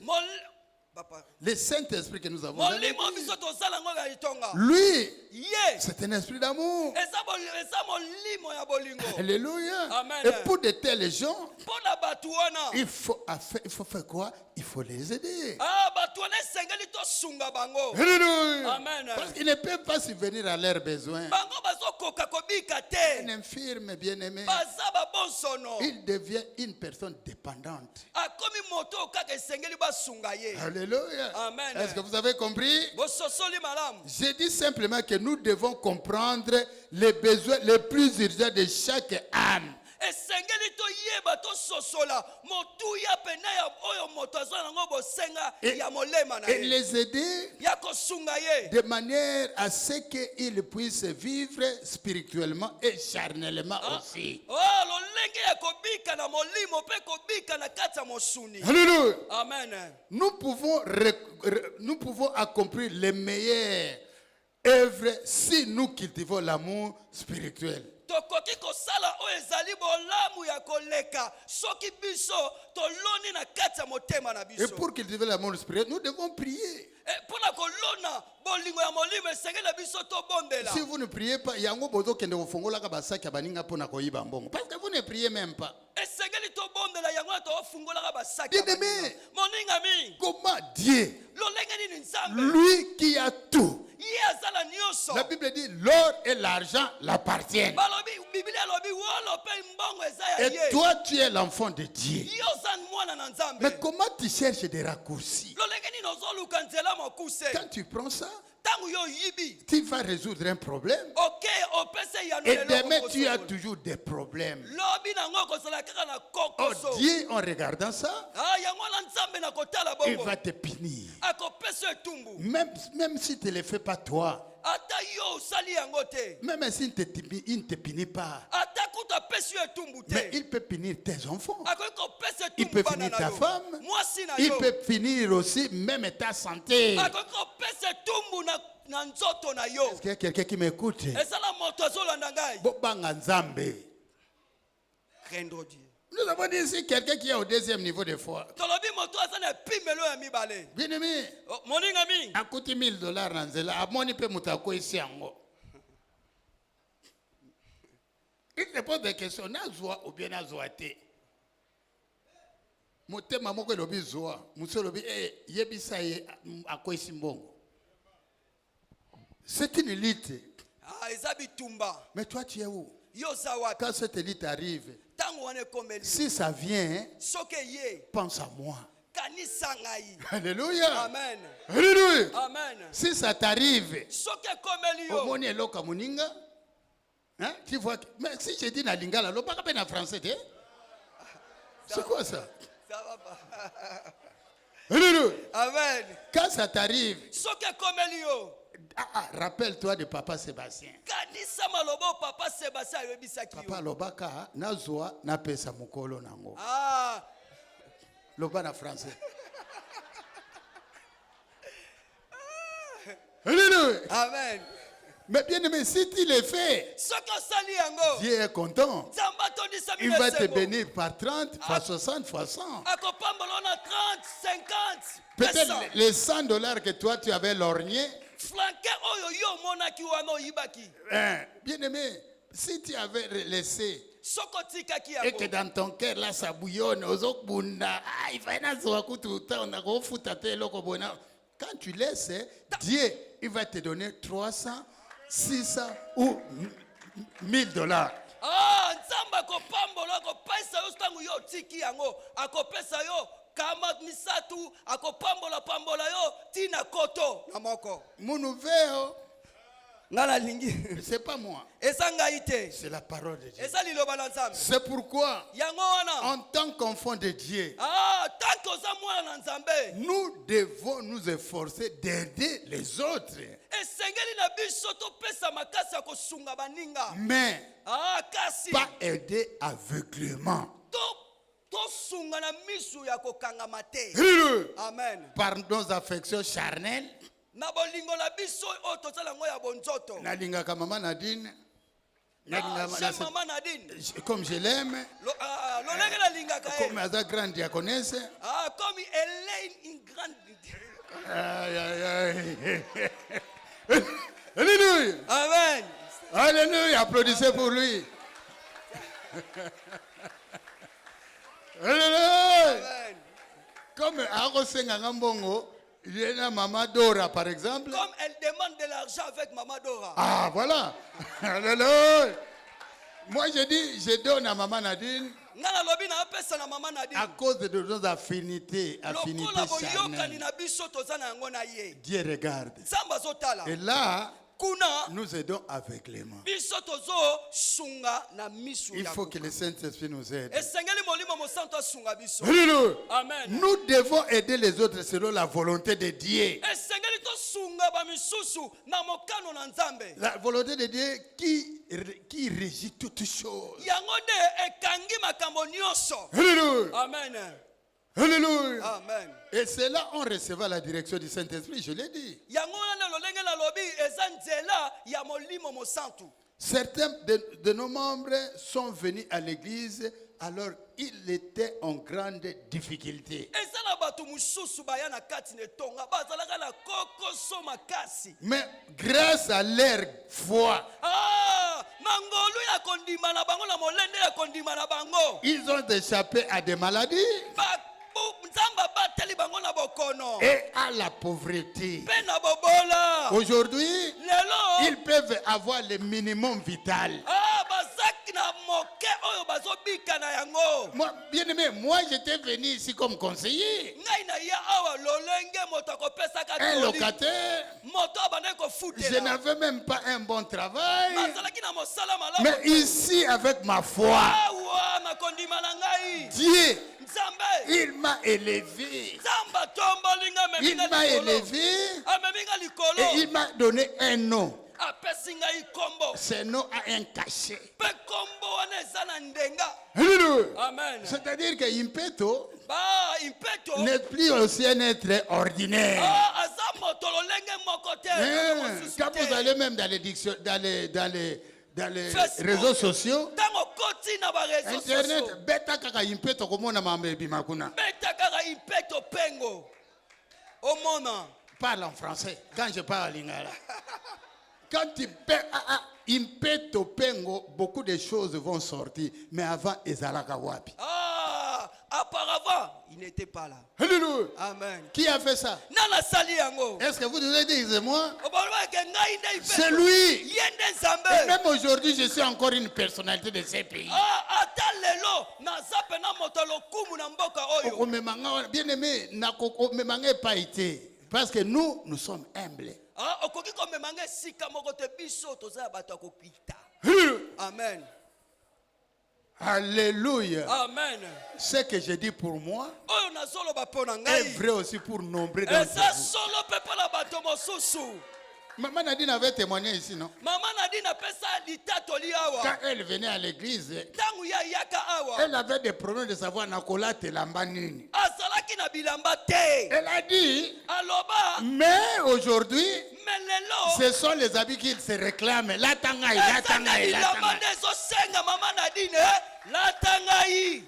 Papa. le Saint-Esprit que nous avons dans Molimo l'Église, biso tozala ngo ya itonga. lui, Ye. c'est un esprit d'amour. Eza molimo ya bolingo. Alléluia. Amen. Et pour de tels gens, Pona batu wana. il faut faire quoi? Il faut les aider. Batu wana esengeli tosunga bango. Alléluia. Amen. Parce qu'ils ne peuvent pas subvenir à leurs besoins. Bango bazokoka kobika Un te. infirme bien-aimé, Baza babonsono. il devient une personne dépendante. Akomi moto kaka esengeli basunga ye. Alléluia. Amen. Est-ce que vous avez compris? Bososoli malamu. Je dis simplement que nous devons comprendre les besoins les plus urgents de chaque âme. Esengeli toyeba tososola motuya pena ya oyo moto azwa nango bosenga ya molema na Et ye. les aider Ya kosunga ye. de manière à ce qu'ils puissent vivre spirituellement et charnellement aussi. Lolenge ya kobika na molimo pe kobika na kati ya mosuni. Alléluia. Amen. Nous pouvons accomplir les meilleures œuvres si nous cultivons l'amour spirituel. Tokoki kosala oyo ezali bolamu ya koleka soki biso toloni na kati ya motema na Et biso. pour cultiver l'amour spirituel, nous devons prier. Mpona kolona bolingo ya molimo esengeli biso tobondela. Si vous ne priez pas, yango bozo kende kofungolaka basaki ya baninga pona koyiba mbongo. Parce que vous ne priez même pas. Esengeli tobondela yango na tofungolaka basaki. Bien-aimé, Moninga mi. comment Dieu, Lolenge nini Nzambe? lui qui a tout, Ye azala nyonso. la Bible dit l'or et l'argent l'appartiennent. Balobi Biblia lobi wolo pe mbongo eza ya Et ye. toi, tu es l'enfant de Dieu. Yo zan mwana na Nzambe. Mais comment tu cherches des raccourcis? Lolenge nini ozoluka nzela mokuse. Quand tu prends ça, Tangu yo yibi. tu vas résoudre un problème. Ok, opese ya Et nolelo demain, tu as kokoso. toujours des problèmes. Lobi na ngo kosala kaka na Oh kokoso. Dieu, en regardant ça, Yango na Nzambe na kotala il bongo. va te punir. Akopesa etumbu. Même si tu ne le fais pas toi, Ata yo osali yango te. même s'il ne te punit pas, Ata kuta pesi yo etumbu mais te. il peut punir tes enfants. Akoki kopesa Il etumbu peut bana punir na ta yo. femme. Mwasi na Il yo. peut punir aussi même ta santé. Akoki kopesa etumbu na nzoto na yo. Est-ce qu'il y a quelqu'un qui m'écoute? Ezala moto azolanda ngai. Bobanga Nzambe. Rendre Dieu. Nous avons dit ici quelqu'un qui est au deuxième niveau de foi. Tolobi moto aza na pimelo ya mibale. Bien aimé, Moninga mi. a coûté $1000 dans nzela, amoni pe mutako ici ango. Il te pose des questions, nazwa ou bien nazwa te. motema moko elobi zwa mosusu elobi yebisa ye akwesi mbongo. C'est une élite. Ah, eza bitumba. Mais toi tu es où? Yo za wapi? Quand cette élite arrive, Tango wana ekomeli. si ça vient, Soke ye. pense à moi. Kanisa ngai. Alléluia. Amen. Alléluia. Amen. Si ça t'arrive, Soke ekomeli au yo. moni eloka moninga, hein? Tu vois, mais si je dis na lingala, lo pas en français, hein? C'est quoi ça? Ça va pas. Alléluia. Amen. Quand ça t'arrive, Soke ekomeli yo. rappelle-toi de Papa Sébastien. Kanisa malobo papa Sébastien ayebisaki yo. Papa lobaka nazwa na pesa mukolo nango. Ah. Loba na français. Alléluia. Amen. Mais bien aimé, si tu le fais, Soke osali yango. Dieu est content. Nzamba tondisa Il va te minesengo. bénir par 30, fois 60, fois 100. Akopambola na 30, 50. Peut-être les $100 que toi tu avais lorgné. Flanke oyo yo monaki wana oyibaki. Bien aimé, si tu avais laissé Soko tikaki et que yango. dans ton cœur là ça bouillonne, il va y avoir tout le temps, quand tu laisses, Dieu il va te donner 300, 600 ou $1000. Ah, nzamba kopambola kopesa yo tangu yo tiki yango. Akopesa yo kama misatu, akopambola pambola yo tina koto na moko. Mon nouveau, Ngala lingi. c'est pas moi, Eza ngai te. c'est la parole de Dieu. Eza liloba na Nzambe. C'est pourquoi, Yango wana. en tant qu'enfant de Dieu, Ah, tanko za mwana na Nzambe. nous devons nous efforcer d'aider les autres. Esengeli na biso topesa makasi ya kosunga baninga. Mais Ah, kasi. pas aider aveuglément. Tosunga na misu ya kokangama te. Amen. Par nos affections charnelles. Na bolingo la biso o tozala ngo ya bonzoto. Nalingaka Maman Nadine. J'aime Maman Nadine. Comme je l'aime. Lolenge la lingaka Comme Aza grande diaconesse. Ah, comme Hélène, une grande. Aïe, aïe, aïe. Alléluia. Amen. Alléluia. Applaudissez pour lui. Alléluia. Amen. Comme Arosenga Ngambongo. Il y a Maman Dora, par exemple. Comme elle demande de l'argent avec Maman Dora. Ah, voilà. Alléluia. Moi, je dis, je donne à Maman Nadine Ngana lobi na apesa na Maman Nadine. à cause de nos affinités Lokola boyokani charnelles. na biso tozana yango na ye. Dieu regarde. Samba zotala. Et là, Kuna nous aidons aveuglément. biso tozo sunga na misu Il ya faut koka. que le Saint-Esprit nous aide. Esengeli molimo mosanto asunga biso. Alléluia. Amen. Nous devons aider les autres selon la volonté de Dieu. Esengeli tosunga ba misusu na mokano na Nzambe. La volonté de Dieu qui régit toutes choses. Yango de ekangi makambo nyonso. Alléluia. Amen. Alléluia. Amen. Et c'est là on recevra la direction du Saint-Esprit, je l'ai dit. Yango na lolenge na lobi eza nzela ya molimo mosantu. Certains de nos membres sont venus à l'église alors ils étaient en grande difficulté. Eza na bato mususu baya na kati ne tonga bazalaka na kokoso makasi. Mais grâce à leur foi, Ah, mangolu ya kondima na bango na molende ya kondima na bango. ils ont échappé à des maladies Nzamba bateli bango na bokono. et à la pauvreté. Pe na bobola. Aujourd'hui, Lelo. ils peuvent avoir le minimum vital. Ah, bazaki na moke oyo bazobika na yango. Moi, bien aimé, moi j'étais venu ici comme conseiller. Ngai na ya awa lolenge moto akopesaka Un toli. locataire, Moto abandaki je kofutela. n'avais même pas un bon travail. Bazalaki na mosala malamu. Mais ici, avec ma foi, Awa na kondima na ngai. Dieu, Nzambe. il m'a élevé. Nzamba tomboli nga Il meminga m'a likolo. élevé Ameminga et likolo. il m'a donné un nom. Apesi ngai kombo. Ce nom a un cachet. Pe kombo wana eza na ndenga. Alléluia. Amen. C'est-à-dire que Impeto Ba impeto. n'est plus aussi un être ordinaire. Ah, aza moto lolenge moko te. Quand vous allez même dans les Facebook. réseaux sociaux, Tango koti na ba réseaux Internet, sociaux. beta kaka Impeto komona mambe bimakuna. Beta kaka impeto pengo. Omona. Parle en français. Quand je parle en lingala. Quand tu perds Impeto pengo, beaucoup de choses vont sortir. Mais avant, ezalaka wapi. Ah, auparavant, il n'était pas là. Alléluia. Amen. Qui a fait ça? Nana sali yango. Est-ce que vous devez dire c'est moi? Obalwa ke ngai nde ipe. C'est lui. Yende Et nzambe. même aujourd'hui, je suis encore une personnalité de ces pays. Ah, ata lelo naza pena moto lokumu na mboka oyo. Bien aimé, n'a pas été. Parce que nous sommes humbles. Ah, okoki komema ngai esika moko te biso toza ya bato ya kopita. Amen. Alléluia. Amen. Ce que je dis pour moi Oyo nazoloba mpo na est ngai. vrai aussi pour nombre d'entre Eza vous. solo pe mpo na bato mosusu. Maman Nadine avait témoigné ici, non? Mama Nadine apesa litatoli awa. Quand elle venait à l'église, Ntango ya yaka awa. elle avait des problèmes de savoir Nakola Telamba Nini. Azalaki na bilamba te. Elle a dit, Aloba. mais aujourd'hui, Melelo. ce sont les habits qu'ils se réclament. La tangaï, la Ezanga tangaï, la bilamba tangaï. nde ezosenga mama Nadine. Latangai.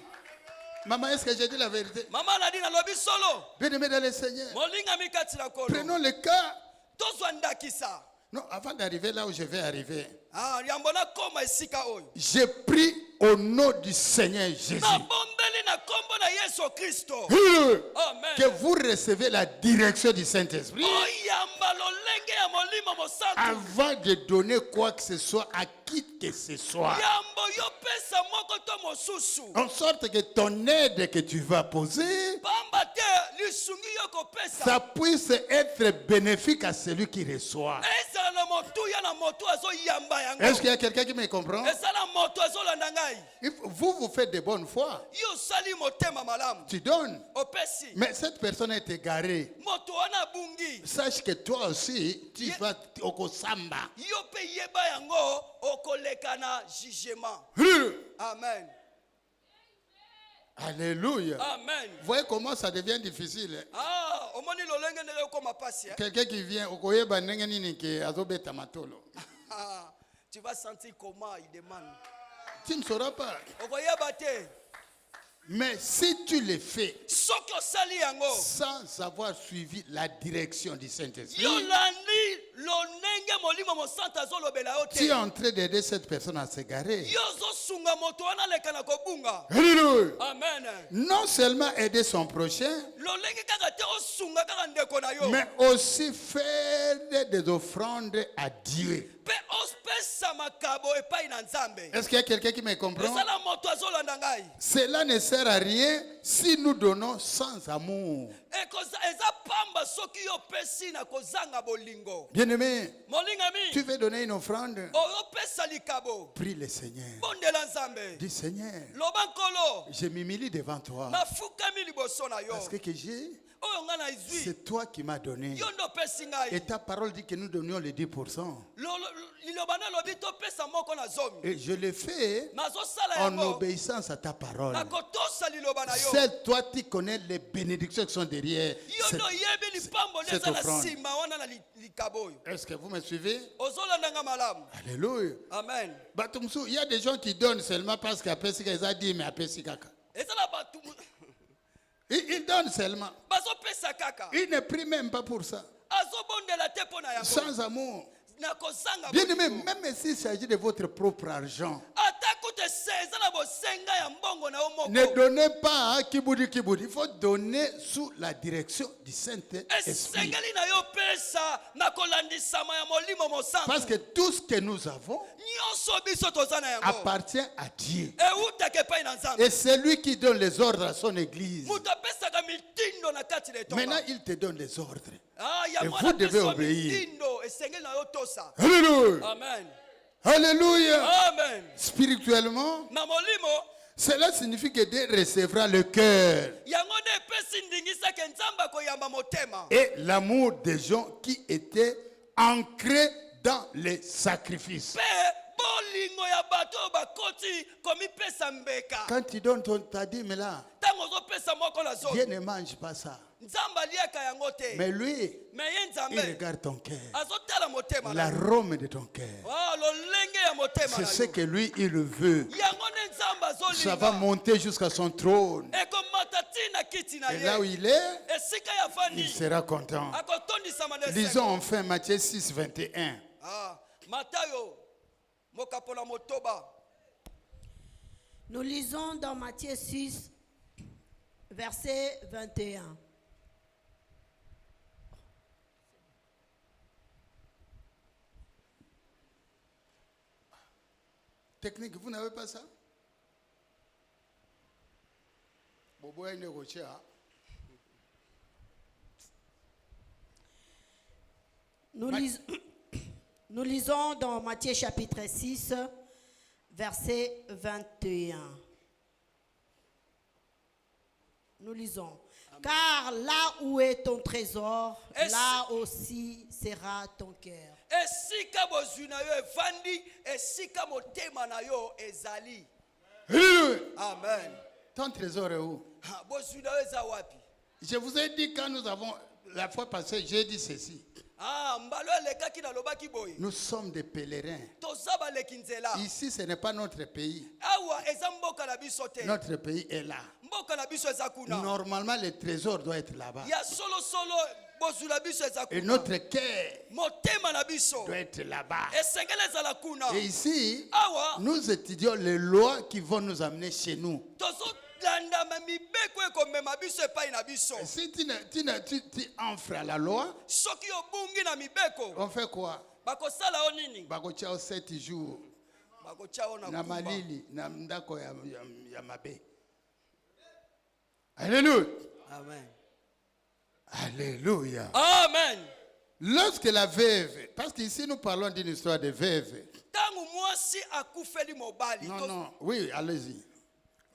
Maman, est-ce que j'ai dit la vérité? Mama Nadine alobi solo. Bien aimé dans le Seigneur. Molinga mikati na kolo. Prenons le cas. Tozwa ndakisa. Non, avant d'arriver là où je vais arriver, Ah, yambo na koma esika oyo. j'ai pris au nom du Seigneur Jésus Na bombeli na kombo na Yesu Kristo. Amen. que vous recevez la direction du Saint-Esprit Oyamba lolenge ya molimo mosantu. avant de donner quoi que ce soit à qui que ce soit. Yambo yo pesa moko to mosusu. En sorte que ton aide que tu vas poser, Pamba te lisungi yo kopesa. ça puisse être bénéfique à celui qui reçoit. Ezala na motu ya na motu azo yamba yango. Est-ce qu'il y a quelqu'un qui me comprend? Ezala motu azo landa ngai. Vous faites de bonne foi. Yo sali motema malamu. Tu donnes. Opesi. Mais cette personne est égarée. Moto wana bungi. Sache que toi aussi, tu vas au Kosamba. Yo pe yeba yango okoleka na jugement. Amen. Alléluia. Amen. Vous voyez comment ça devient difficile. Ah, omoni lolenge ndele okoma pasi. Quelqu'un qui vient, okoyeba ndenge nini ke azobeta matolo. Ah, tu vas sentir comment il demande. Tu ne sauras pas. Okoyeba te. Mais si tu le fais Soki osali yango. sans avoir suivi la direction du Saint-Esprit, Yo landi lonenge molimo mosanta azolobela yo tu te. es en train d'aider cette personne à s'égarer. Yo zosunga moto wana leka na kobunga. Alléluia. Amen. Non seulement aider son prochain, Lolenge kaka te osunga kaka ndeko na yo. mais aussi faire des offrandes à Dieu. Pe ospesa makabo epai na Nzambe. Est-ce qu'il y a quelqu'un qui me comprend? Ezala moto azolanda ngai. Cela ne sert à rien si nous donnons sans amour. Eza pamba soki yo pesi na kozanga bolingo. Bien-aimé, Molingami. tu veux donner une offrande? Oyopesa likabo. Prie le Seigneur. Bondela Nzambe. Dis Seigneur, Loba nkolo. je m'humilie devant toi. Nafukami liboso na yo. Parce que j'ai, Oyo nga na izwi. c'est toi qui m'as donné. Yo ndo pesi ngai. Et ta parole dit que nous donnions les 10%. Liloba na lobi topesa moko na zomi. Et je le fais Nazosala en yango. obéissance à ta parole. Nakotosa liloba na yo. Seul toi, tu connais les bénédictions qui sont derrière Yo ndo yebi lipambo cette eza na offrande. sima wana na likabo oyo. Est-ce que vous me suivez? Ozolanda nga malamu. Alléluia. Amen. Batumsu, il y a des gens qui donnent seulement parce qu'après ce qu'ils ont dit, mais après ce kaka. Ezala batu. Ils donnent seulement. Bazopesa kaka. Ils ne prient même pas pour ça. Azobondela te mpo na yango. Sans amour. Nakozanga Bien aimé, bolingo. même s'il s'agit de votre propre argent, Ata kute se eza na bosenga ya mbongo na yo ne moko. donnez pas à Kiboudi Kiboudi. Il faut donner sous la direction du Saint-Esprit. Esengeli na yo pesa na kolandisama ya molimo mosantu. Parce que tout ce que nous avons Nyonso biso toza na yango. appartient à Dieu. Eutaka epai na Nzambe. Et c'est lui qui donne les ordres à son église. Moto apesaka mitindo na kati na etonga. Maintenant, il te donne les ordres. Ah, ya Et mwana vous devez apesa obéir. mitindo esengeli na yo tosa. Alléluia. Amen. Alléluia. Amen. Spirituellement, Na molimo cela signifie que Dieu recevra le cœur yango nde epesi ndingisaka Nzambe akoyamba motema. et l'amour des gens qui étaient ancrés dans les sacrifices. Pe bolingo ya bato oyo bakoti komipesa mbeka. Quand tu donnes ta dîme là, Ntango ozopesa moko na Dieu zomi. ne mange pas ça. Nzambe aliaka yango te. Mais lui, Me ye il Nzambe regarde ton cœur, azotala motema na yo. l'arôme de ton cœur. Ah, lolenge ya motema C'est na ce yo. que lui, il veut. Yango nde Nzambe Ça va azolinga. monter jusqu'à son trône. Ekomata tina kiti na Et là où ye. il est, Esika ya il fani. sera content. Akotondisama na Lisons esengo. enfin Matthieu 6, 21. Ah, Matayo mokapola motoba. Nous lisons dans Matthieu 6, verset 21. Technique, vous n'avez pas ça? Bobo a une roche, hein? Nous lisons dans Matthieu chapitre 6, verset 21. Nous lisons. Car là où est ton trésor, là aussi sera ton cœur. Esika bozwi na yo evandi, esika motema na yo ezali. Amen. Ton trésor est où? Bozwi na yo eza wapi? Je vous ai dit quand nous avons, la fois passée, j'ai dit ceci. Mbalo elekaki na lobaki boy. Nous sommes des pèlerins. Toza baleki nzela. Ici, ce n'est pas notre pays. Awa eza mboka na biso te. Notre pays est là. Mboka na biso eza kuna. Normalement, le trésor doit être là-bas. Ya solo solo bozwi na biso eza kuna. Et notre cœur Motema na biso doit être là-bas. esengele ezala kuna. Et ici, Awa nous étudions les lois qui vont nous amener chez nous. tozo landa mibeko ekomema biso epai na biso. Si tu enfreins la loi, Soki obungi na mibeko on fait quoi? bakosala o nini? Bakotia 7 jours. Bakotia o na Na kumba. malili, na ndako ya mabe. Alléluia. Amen. Alléluia. Amen. Lorsque la veuve, parce qu'ici nous parlons d'une histoire de veuve. Tangu mwasi akufeli mobali. Non, non, oui, allez-y.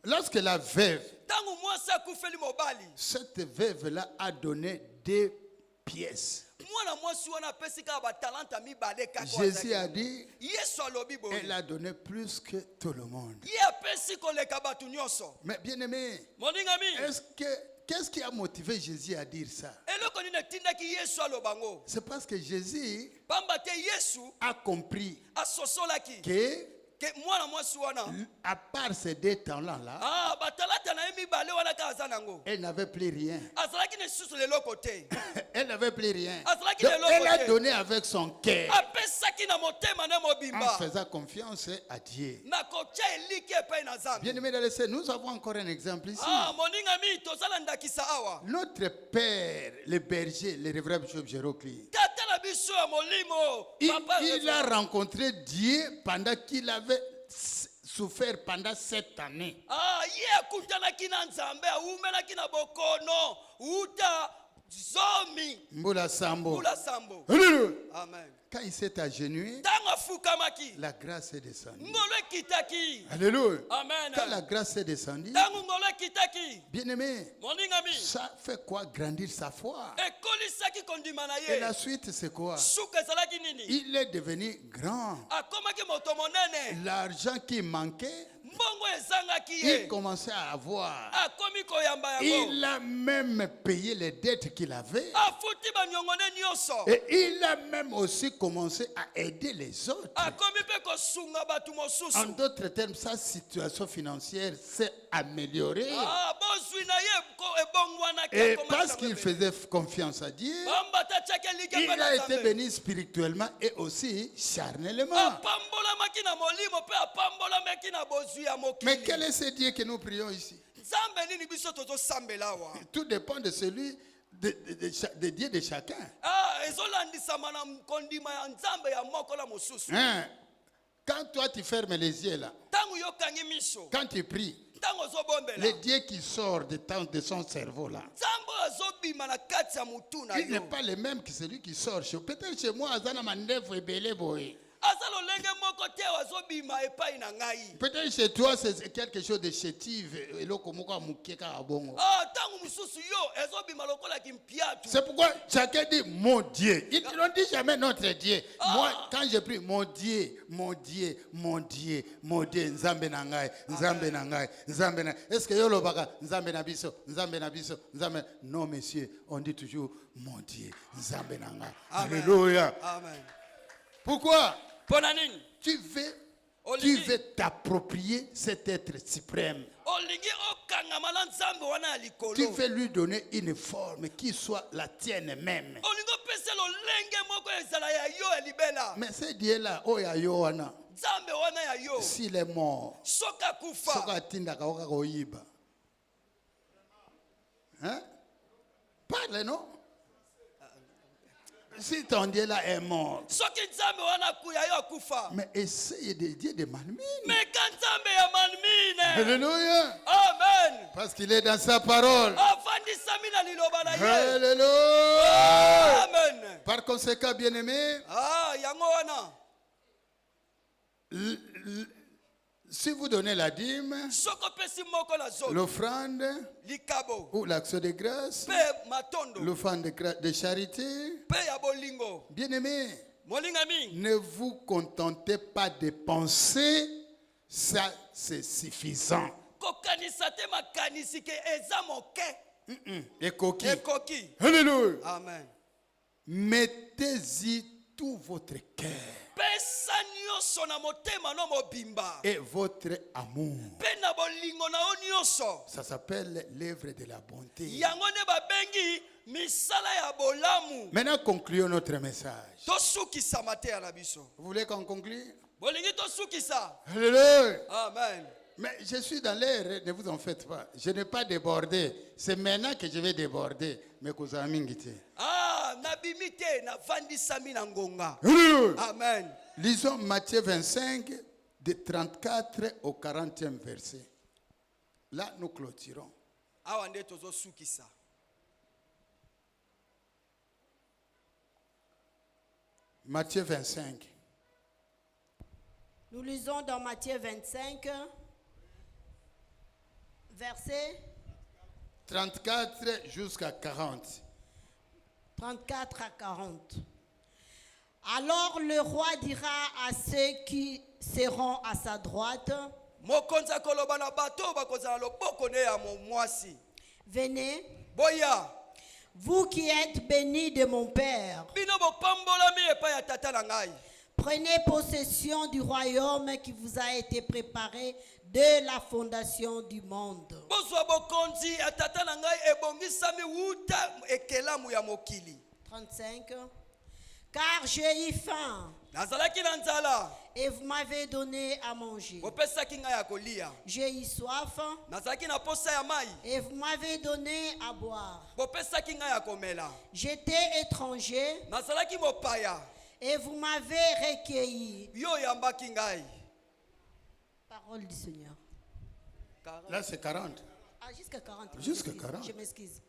Lorsque la veuve, Tangu mwasi akufeli mobali. cette veuve-là a donné 2 pièces. Mwana mwasi wana apesi kaka batalanta mibale kaka. Jésus a dit, Yesu alobi boye. elle a donné plus que tout le monde. Ye apesi koleka batu nyonso. Mais bien aimé, Moningami. qu'est-ce qui a motivé Jésus à dire ça? Eloko nini etindaki Yesu alobango. C'est parce que Jésus Pamba te Yesu a compris asosolaki. que, Ke mwana mwasi wana. à part ces 2 talents-là, Batalata na ye mibale wana ka aza nango. elle n'avait plus rien. Azalaki ne susu leloko te. Elle n'avait plus rien. Azalaki Donc, leloko elle a te. donné avec son cœur, Apesaki na motema ne en mobimba. faisant confiance à Dieu. Na kotia eliki epai na Nzambe. Bien aimé dans le Seigneur, nous avons encore un exemple ici. Moningami tozala ndakisa awa. Notre père, le berger, le révérend Bishop Gérocli, Tata na biso ya molimo. il a rencontré Dieu pendant qu'il avait souffert pendant 7 années. Ye akutanaki na Nzambe aumelaki na bokono. Uta zomi. Mboula Sambo. Ula sambo. Alléluia. Amen. Quand il s'est agenouillé, Tango afukamaki. la grâce est descendue. Ngolo ekitaki. Alléluia. Amen. Quand la grâce est descendue, Tango ngolo ekitaki. bien aimé, Moningami. ça fait quoi? Grandir sa foi. Ekolisaki kondima na Et la ye. suite, c'est quoi? Suka ezalaki nini? Il est devenu grand. Akomaki moto monene. L'argent qui manquait, Mbongo ezangaki il ye. commençait à avoir. Akomi koyamba yango. Il a même payé les dettes qu'il avait. Afuti banyongone nyonso. Et il a même aussi commencé à aider les autres. Akomi pe kosunga batu En mosusu. d'autres termes, sa situation financière s'est améliorée. Bozwi na ye ebongwanaki. Et parce qu'il faisait confiance à Dieu, Bamba tatiaki eliki il epai na a été Nzambe. béni spirituellement et aussi charnellement. Apambolamaki na molimo pe apambolamaki na bozwi ya Mais mokili. quel est ce Dieu que nous prions ici? Nzambe nini biso tozosambela awa? Tout dépend de celui de Dieu de chacun. Ezolandisama na kondima ya Nzambe ya moko la mosusu. Hein? Quand toi tu fermes les yeux là, Tangu yokangi miso. quand tu pries, Tango ozobombela. le Dieu qui sort de son cerveau là, Nzambe azobima na kati ya mutu na il n'est yo. pas le même que celui qui sort. Peut-être chez moi, Azana Mandev et Belé Boy. Aza lolenge moko te azobima epai na ngai. Peut-être chez toi, c'est quelque chose de chétive. Et là, comme quoi, Mukeka Abongo. Tangu mususu yo ezobima lokola kimpiatu. C'est pourquoi chacun dit mon Dieu. Ils ne dit jamais notre Dieu. Moi, quand je prie, mon Dieu, mon Dieu, mon Dieu, mon Dieu, Nzambe nangai, Nzambe nangai, Nzambe nangai. Est-ce que yolo baka Nzambe nabiso, Nzambe nabiso, Nzambe? Non, monsieur, on dit toujours mon Dieu, Nzambe nangai. Alléluia. Amen. Pourquoi? Pona nini? Tu veux t'approprier cet être suprême. Olingi okangama na Nzambe wana ya likolo. Tu veux lui donner une forme qui soit la tienne même. Olingi opesa lolenge moko ezala ya yo elibela. Mais ce Dieu-là, oh ya Yohana, Nzambe wana ya yo. s'il est mort, Soka kufa. soka tinda kaoka koyiba. Hein? Parle, non? Si ton Dieu là est mort, soki nzambe wana akuya yo akufa mais essaye de dire de malmine. meka nzambe ya manmine. Alléluia. Amen. Parce qu'il est dans sa parole. afandisami na liloba na ye. Alléluia. Amen. Par conséquent, bien-aimé, yango wana si vous donnez la dîme, soki opesi moko na zolo l'offrande likabo ou l'action de grâce, mpe matondo l'offrande de charité, mpe ya bolingo, bien-aimé, molinga mingi ne vous contentez pas de penser, ça c'est suffisant. kokanisa te makanisi ke eza moke Et coquille. ekoki. Alléluia. Amen. Mettez-y tout votre cœur pesa nyonso na motema no mobimba et votre amour. mpe na bolingo na yo nyonso. Ça s'appelle l'œuvre de la bonté. yango nde babengi misala ya bolamu. Maintenant, concluons notre message. tosukisama te ya na biso. Vous voulez qu'on conclue? bolingi tosukisa. Alléluia. Amen. Mais je suis dans l'air, ne vous en faites pas. Je n'ai pas débordé. C'est maintenant que je vais déborder. Mais nabimi te navandisami na ngonga. Alléluia. Amen. Lisons Matthieu 25, de 34 au 40e verset. Là, nous clôturons. awa nde tozosukisa. Matthieu 25. Nous lisons dans Matthieu 25, verset 34 jusqu'à 40. 34 à 40. Alors le roi dira à ceux qui seront à sa droite, mokonzi akoloba na bato bakozala loboko ne ya mwasi. venez, boya vous qui êtes bénis de mon Père, bino bopambolami epai ya tata na ngai. prenez possession du royaume qui vous a été préparé de la fondation du monde. bozwa bokonzi ya tata na ngai ebongisami wuta ekelamu ya mokili. 35. Car j'ai eu faim nazalaki na nzala et vous m'avez donné à manger. bopesaki ngai ya kolia. J'ai eu soif nazalaki na posa ya mai et vous m'avez donné à boire. bopesaki ngai ya komela. J'étais étranger nazalaki mopaya et vous m'avez recueilli. yo oyambaki ngai. Parole du Seigneur. Là, c'est 40. Ah, jusqu'à 40. Jusqu'à je m'excuse, 40. Je m'excuse.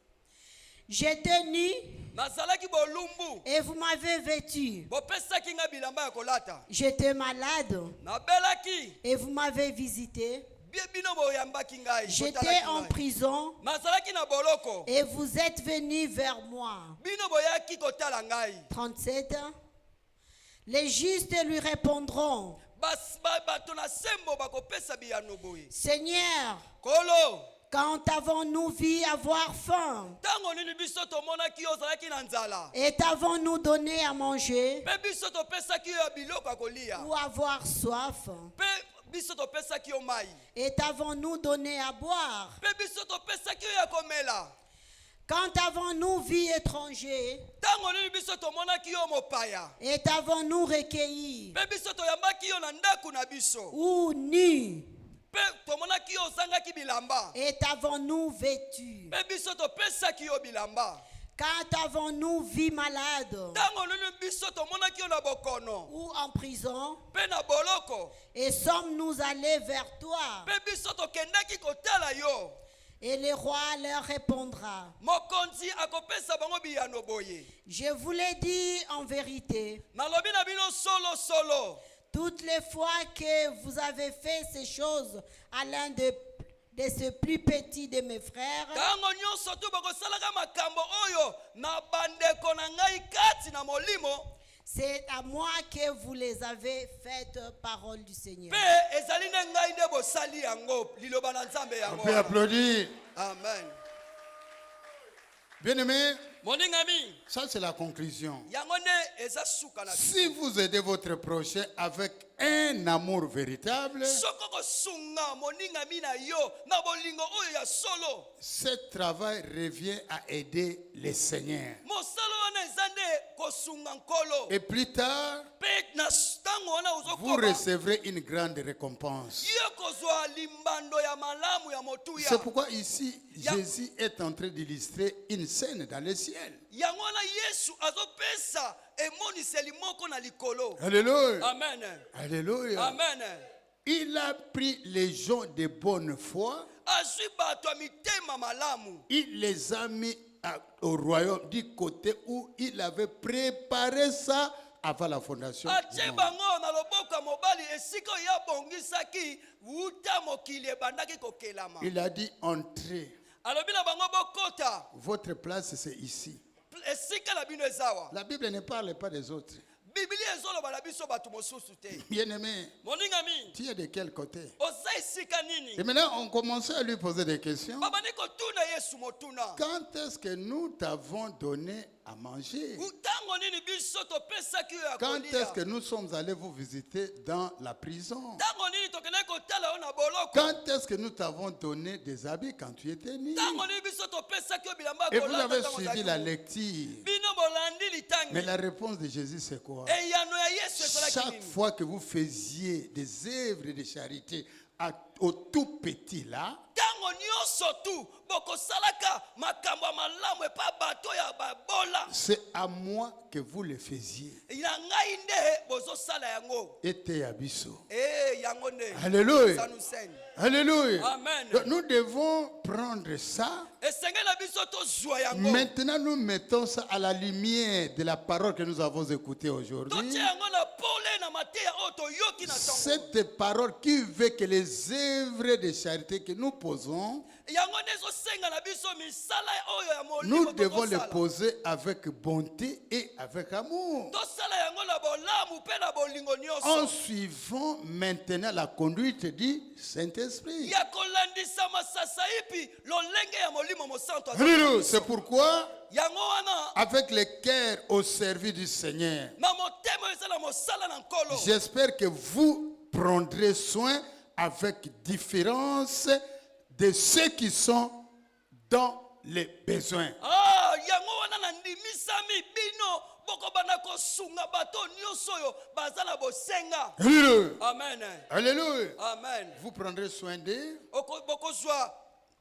J'étais nu nazalaki bolumbu et vous m'avez vêtu. bopesaki ngai bilamba ya kolata. J'étais malade nabelaki et vous m'avez visité. bino boyambaki ngai. J'étais botalaki en ngai. prison nazalaki na boloko et vous êtes venus vers moi. bino boyaki kotala ngai. 37. Les justes lui répondront, bato na sembo bakopesa biyano boye. Seigneur, kolo quand avons-nous vu avoir faim ntango nini biso tomonaki yo ozalaki na nzala et avons-nous donné à manger mpe biso topesaki yo ya biloko ya kolia ou avoir soif mpe biso topesaki yo mai et avons-nous donné à boire? mpe biso topesaki yo ya komela. Quand avons-nous vu étranger ntango nini biso tomonaki yo mopaya et avons-nous recueilli mpe biso toyambaki yo na ndako na biso ou nus mpe tomonaki yo ozangaki bilamba et avons-nous vêtu? mpe biso topesaki yo bilamba. Quand avons-nous vu malade ntango nini biso tomonaki yo na bokono ou en prison mpe na boloko et sommes-nous allés vers toi? mpe biso tokendaki kotala yo. Et le roi leur répondra, mokonzi akopesa bango biyano boye. je vous l'ai dit en vérité, nalobi na bino solo solo toutes les fois que vous avez fait ces choses à l'un de ce plus petit de mes frères, ntango nyonso tu bakosalaka makambo oyo na bandeko na ngai kati na molimo, c'est à moi que vous les avez faites, parole du Seigneur. mpe ezali nde ngai nde bosali yango liloba na nzambe On yango. peut applaudir. Amen. Bien-aimé, moningami Ça, c'est la conclusion. yango nde eza suka na Si vous aidez votre prochain avec un amour véritable, soko kosunga moningami na yo na bolingo oyo ya solo ce travail revient à aider les seigneurs. mosala wana eza nde kosunga nkolo Et plus tard, mpe na ntango wana vous ozokoma recevrez une grande récompense. ye kozwa limbando ya malamu ya motuya C'est pourquoi ici, Jésus est en train d'illustrer une scène dans le ciel. yango wana yesu azopesa emoniseli moko na likolo Alléluia. amen Alléluia. amen Il a pris les gens de bonne foi, azwi bato ya mitema malamu il les a mis au royaume du côté où il avait préparé ça avant la fondation du atie monde. bango na loboko ya mobali esika oyo abongisaki wuta mokili ebandaki kokelama Il a dit, entrez. alobi na bango bokota Votre place, c'est ici. esika na bino ezawa La Bible ne parle pas des autres. biblia ezoloba na biso bato mosusu te Bien-aimé, moningami tu es de quel côté? oza esika nini Et maintenant, on commençait à lui poser des questions. babandi kotuna yesu motuna Quand est-ce que nous t'avons donné à manger? ntango nini biso topesaki yo ya Quand est-ce kolia que nous sommes allés vous visiter dans la prison? ntango nini tokendaki kotala yo na boloko Quand est-ce que nous t'avons donné des habits quand tu étais né? ntango nini biso topesaki yo bilamba Et ya vous avez kolata suivi la lecture. bino bolandi Mais litangi la réponse de Jésus, c'est quoi? eyano ya yesu ezalaki Chaque nini fois que vous faisiez des œuvres de charité au tout petit là, ntango nyonso tu bokosalaka makambo ya malamu epa bato ya babola c'est à moi que vous le faisiez. na ngai nde bozosala yango Ete Abisso. yango nde Alléluia. ça nous saigne Alléluia. Amen. Donc, nous devons prendre ça. esengeli na biso tozwa yango Maintenant, nous mettons ça à la lumière de la parole que nous avons écoutée aujourd'hui. totia yango na pole na mateya oyo toyoki na ntongo Cette parole qui veut que les œuvres de charité que nous posons, yango nde ezosenga na biso misala oyo ya nous molimo devons les tokosala poser avec bonté et avec amour. tosala yango na bolamu mpe na bolingo En nyonso suivant maintenant la conduite du Saint-Esprit. ya kolandisa masasa ipi lolenge ya molimo mosantu Alléluia. C'est pourquoi, yango wana avec le cœur au service du Seigneur, na motema oyo eza na mosala na nkolo j'espère que vous prendrez soin avec différence de ceux qui sont dans les besoins. yango wana na ndimisami bino bokobanda kosunga bato nyonso oyo baza na bosenga Alléluia. amen Alléluia. amen Vous prendrez soin d'eux. bokozwa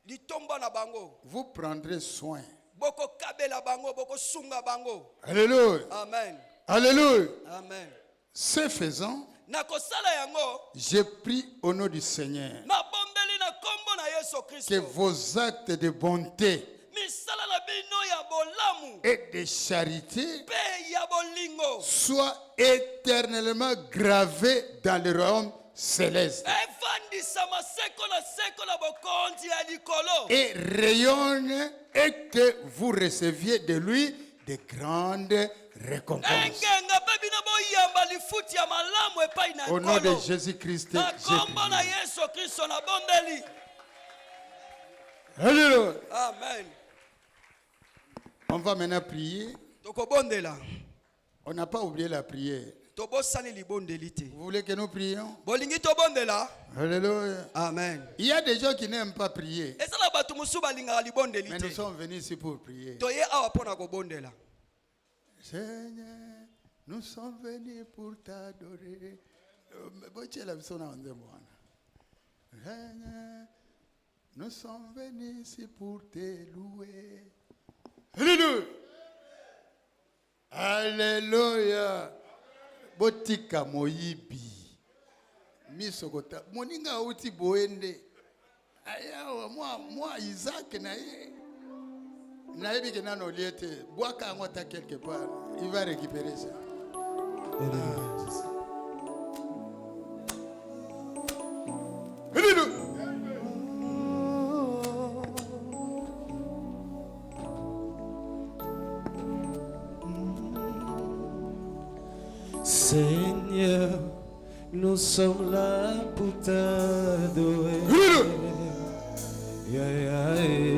litomba na bango Vous prendrez soin. bokokabela bango bokosunga bango Alléluia. amen Alléluia. amen Ce faisant, na kosala yango j'ai pris au nom du Seigneur nabombeli na nkombo na yesu que kristo vos actes de bonté misala na bino ya bolamu et de charité mpe ya bolingo soient éternellement gravés dans le royaume céleste efandisama seko na seko na bokonzi ya likolo et rayonnent et que vous receviez de lui de grandes récompenses. engenga mpe bino boyamba lifuti ya malamu epai na Au nom de nkolo Jésus-Christ, na j'ai nkombo na prié. yesu kristo na bombeli Alléluia. amen On va maintenant prier. tokobondela On n'a pas oublié la prière. tobosani libondeli te Vous voulez que nous prions? bolingi tobondela Alléluia. amen Il y a des gens qui n'aiment pas prier. ezala bato mosusu balingaka libondeli Mais nous te sommes venus ici pour prier. toye awa mpo na kobondela Seigneur, nous sommes venus pour t'adorer. Seigneur, nous sommes venus ici pour te louer. Alléluia. Alléluia. Botika moyibi. Misokota. Moninga uti boende. Ayawa moi Isaac na ye. Naïbi que nan oliete. Boaka ngota quelque part. Il va récupérer ça. Alléluia. Seigneur, nous sommes là pour t'adorer. Yeah, yeah, yeah.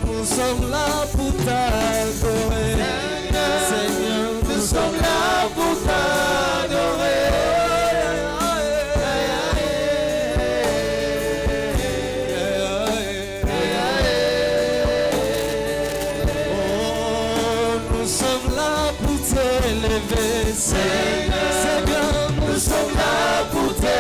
Nous sommes là pour t'adorer, Seigneur, nous sommes là pour t'adorer. Oh, nous sommes là pour t'élever, Seigneur, nous sommes là pour t'élever.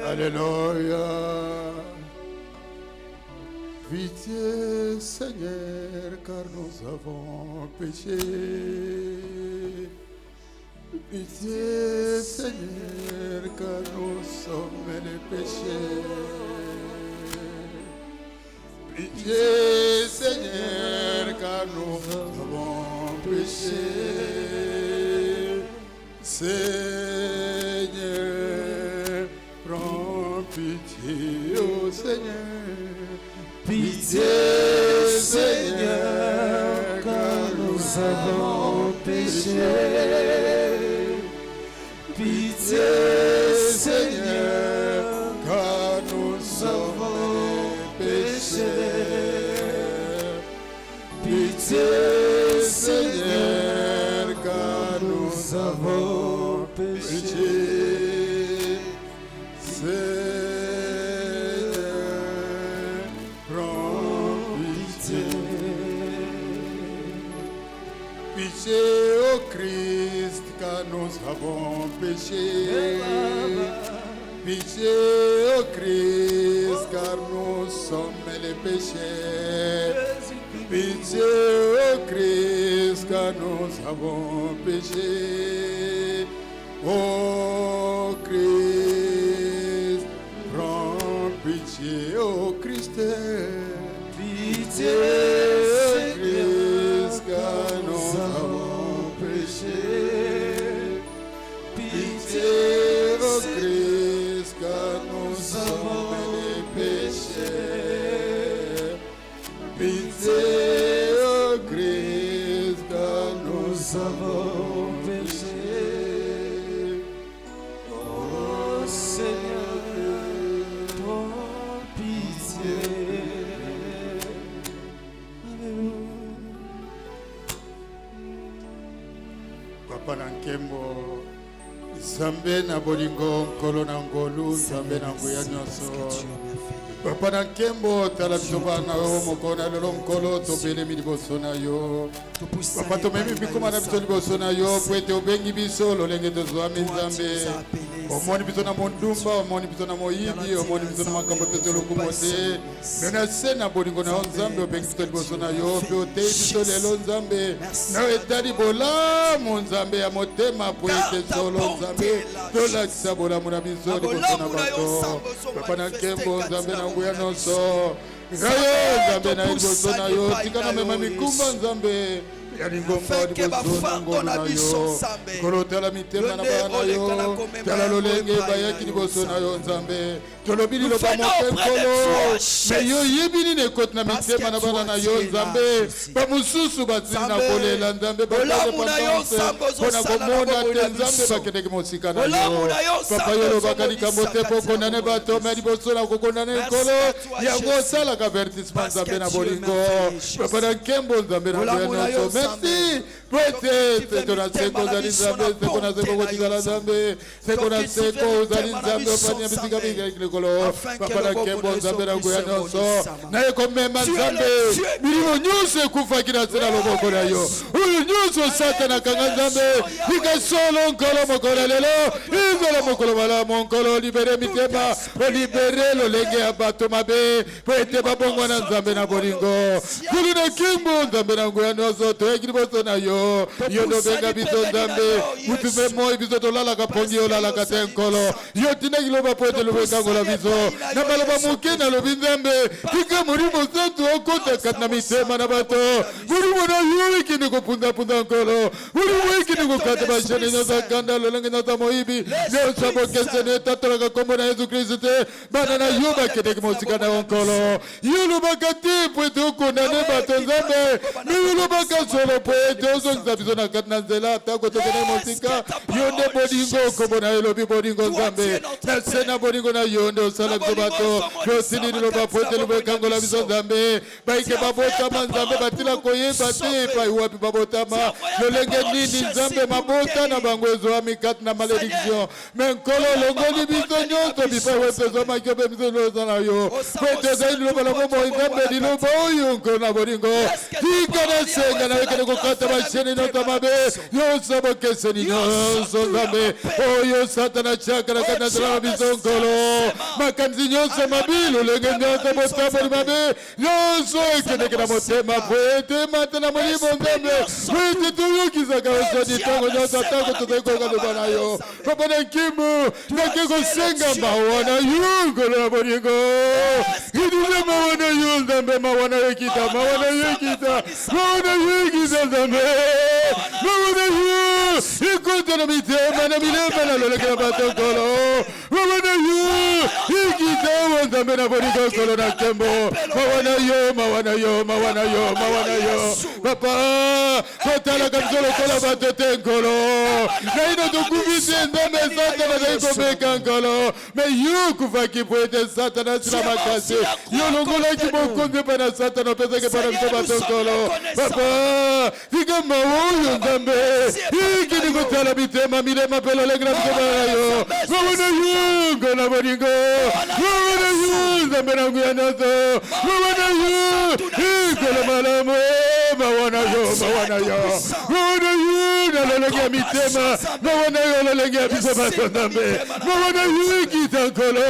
Alléluia. Pitié, Seigneur, car nous avons péché. Pitié, Seigneur, car nous sommes les péchés. Pitié, Seigneur, car nous avons péché. Seigneur, prends pitié, ô Seigneur. Pitié, Seigneur, car nous avons péché. Pitié, Seigneur, car nous avons péché. Pitié, Seigneur, car nous avons péché. Pitié au Christ, car nous avons péché. Pitié au Christ, car nous sommes les péchés. Pitié au Christ, car nous avons péché. Ô Christ, prends pitié, ô Christ. Pitié au Christ, car nous avons péché. Pitié au Christ, car nous avons les péchés. Pitié au Christ, car nous avons péché. Oh Seigneur, prends pitié. Papa Nankembo, Zambe na bolingo nkolo na ngolu, Zambe na nguya nyonso. Papa Nankembo, tala bisoba na yo mokona lelo nkolo tobele mi liboso na yo. Papa tomemi bikoma na biso liboso na yo, po ete obengi biso lolenge tozwami Nzambe. Omoni biso na mondumba, omoni biso na moyibi, omoni biso na makambo pese lokumu te. Mena se na bolingo na yo Nzambe, obengi biso liboso na yo, pe otei biso lelo Nzambe. Na etali bolamu Nzambe ya motema, po ete solo Nzambe tolakisa bolamu na biso liboso na bato. Papa Nankembo, Nzambe na nguya nyonso. Ngayo Nzambe na liboso na yo, tika na mema mikumba Nzambe. Yaringomba liboso ngolo na yo. Kolo tala mitema na bana yo. Tala lolenge bayaki liboso na yo Nzambe. Tolobili lo ba moke kolo. Me yo yebini ne kot na mitema na bana na yo Nzambe. Ba mususu batsini na kolela Nzambe ba bona komona te Nzambe bakende ke mosika na yo. Papa yo bakali kamote poko na ne bato me liboso na kokona ne kolo. Yango sala ka avertissement Nzambe na bolingo. Papa Nankembo Nzambe na yo. Merci. Peut-être ton aseko zali Nzambe, seko na seko kotikala Nzambe, seko na seko zali Nzambe opania bisika mingi mokolo Afin que papa na le nkembo bon nzambe na nguya bonheur nyonso soit naye komema Tu es nzambe le Dieu milimo nyonso ekufaki na nse na loboko na yo oyo nyonso satana akanga nzambe likasolo nkolo mokolo lelo ingola mokolo malamu nkolo libere mitema olibere lolenge ya bato mabe po ete babongwa na nzambe na bolingo kulu na kimbo nzambe na nguya nyonso toyeki liboso na yo yo ndobenga biso nzambe mutume moi biso tolalaka pongi olalaka te nkolo yo tindaki loba po ete lobekangola biso na baloba moke nalobi nzambe tika molimo santu okota kati na mitema na bato molimo na yo ekende kopunzapunza nkolo molimo ekende kokata bashene nyonso akanda lolenge nyonso moyibi nyonso bokeseni etatolaka kombo na yesu kristu te bana na yo bakendeki mosika na yo nkolo yo lobaka te po ete okondane bato nzambe me yo lobaka solo po ete ozongisa biso na kati na nzela ntango tokende mosika yo nde bolingo kombo na yo elobi bolingo nzambe na se na bolingo na yo nde osala biso bato yosili liloba po ete lobekangola biso nzambe baike babotama nzambe batila koyeba te epai wapi babotama lolenge nini nzambe mabota na bango ezwami kati na malédiction me nkolo olongoli biso nyonso bipai wepe ezwamaki obe biso loza na yo po ete ezali liloba na bomoi nzambe liloba oyo nkolo na bolingo tika na senga na yekende kokata basheni nyonso mabe nyonso bokeseni nyonso nzambe oyo satana tiaka na kati na nzela na biso nkolo makanisi nyonso mabi lolenge nyonso botamboli mabe nyonso ekendeke na motema po ete mata na molimo nzambe po ete toyokisaka osoni ntango nyonso ntango tozali koyoka loba na yo papa na nkimbu nake kosenga mawa na yo nkolo na bolingo idize mawa na yo nzambe mawa na yo ekita mawa na yo ekita mawa na yo ekita nzambe mawa na yo ekota na mitema na milema na lolenge na bato nkolo mawa na yo ekita wa nzambe na bolingo nkolo na nkembo mawa na yo mawa na yo mawa na yo mawa na yo papa kotalaka biso lokola bato te nkolo naino tokufi te nzambe satana zali kobeka nkolo me yo kufaki po ete satana asila makasi yo longolaki mokonzi mpe na satana opesaki mpa na biso bato nkolo papa tika mawa oyo nzambe ikini kotala mitema milema mpe lolenge na biso bana na yo mawa na yo nkolo na bolingo mawa na yo nzambe na nguya nyonso mawa na yo ikolo malamu mawa na yo mawa na yo mawa na yo na lolenge ya mitema mawa na yo lolenge ya biso bato nzambe mawa na yo ekita nkolo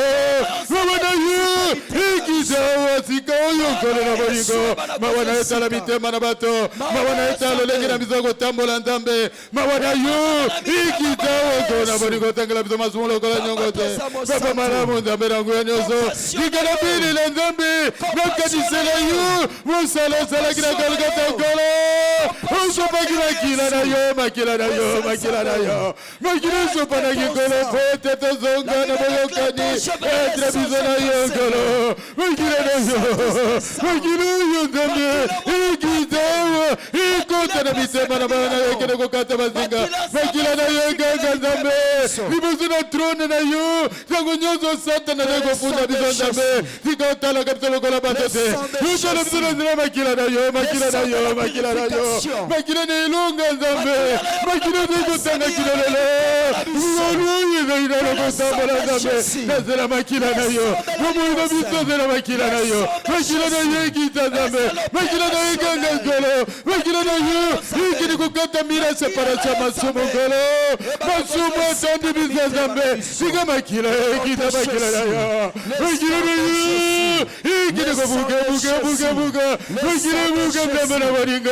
mawa na yo ekita wasika oyo nkolo na bolingo mawa na yo tala mitema na bato mawa na yo tala lolenge na biso kotambola nzambe mawa na yo ekita nkolo na bolingo otangela biso masumu lokola nyongo te papa malamu nzambe na nguya nyonso likala bilela nzambe nakanisela yo mosala osalaki na golgota nkolo osopaki makila na yo makila na yo makila na yo makila esopanaki nkolo po ete tozonga na boyokani etre biso na yo nkolo makila na yo makila oyo nzambe ekitawa ekota na mitema na bana na yo ekende kokata bazinga makila na yo ekanga nzambe liboso na trone na yo ntango nyonso satana zali kofunda biso nzambe tika otalaka biso lokola bato te otala biso na nzela makila na yo makila na yo makila na yo makila na elonga nzambe makila zali kotanga kilo lelo ngolu oyo ezali nano kotambola nzambe na nzela makila na yo bomoi na biso nzela makila na yo makila na yo ekita nzambe makila na yo ekanga nkolo makila na yo ekini kokata mira separation ya masumu nkolo masumu atandi biso nzambe tika makila ekita makila na yo makila na yo ekini kobuka makila buka nzambe na bolingo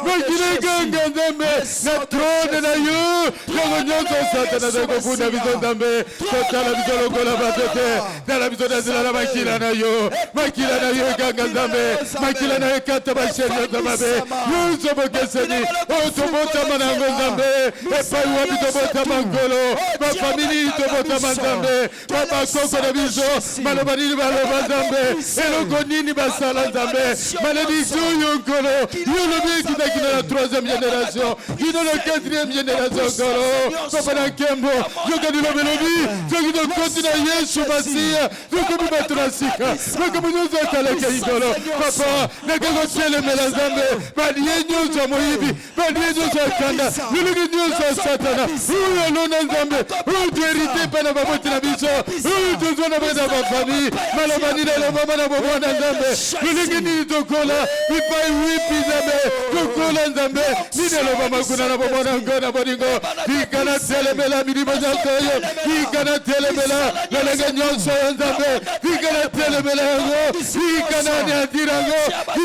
makila ekanga nzambe na trone na yo yango nyonso satana azali kofunda biso nzambe kotala biso lokola bato te tala biso na nzela na makila na yo ekanga nzambe makila na yo ekata basheni nyonso mabe nyonso bokeseni oyo tobotama na yango nzambe epai wapi tobotama nkolo bafamili tobotama nzambe babakoko na biso maloba nini baloba nzambe eloko nini basala nzambe malédiction yonkolo yolobi kitaki na la 3e génération kino na 4e génération kolo papa na nkembo yokadi lobelobi soki tokoti na yesu masiya tokomi bato na sika tokomi nyonso atalaka ikolo papa nakeko telemela nzambe balie nyonso ya moyibi balie nyonso ya kanda loliki nyonso ya satana oyo alona nzambe oyo toherite mpe na baboti na biso oyo tozwa na bana bafamille maloba nini elobama na bomwana nzambe loliki nini tokola ipai wipi nzambe tokola nzambe nini elobama kuna na bomwana ngo na bolingo ikana telemela milimo nyonso oyo ikana telemela lolenge nyonso yo nzambe ikana telemela yango ikana niandira yango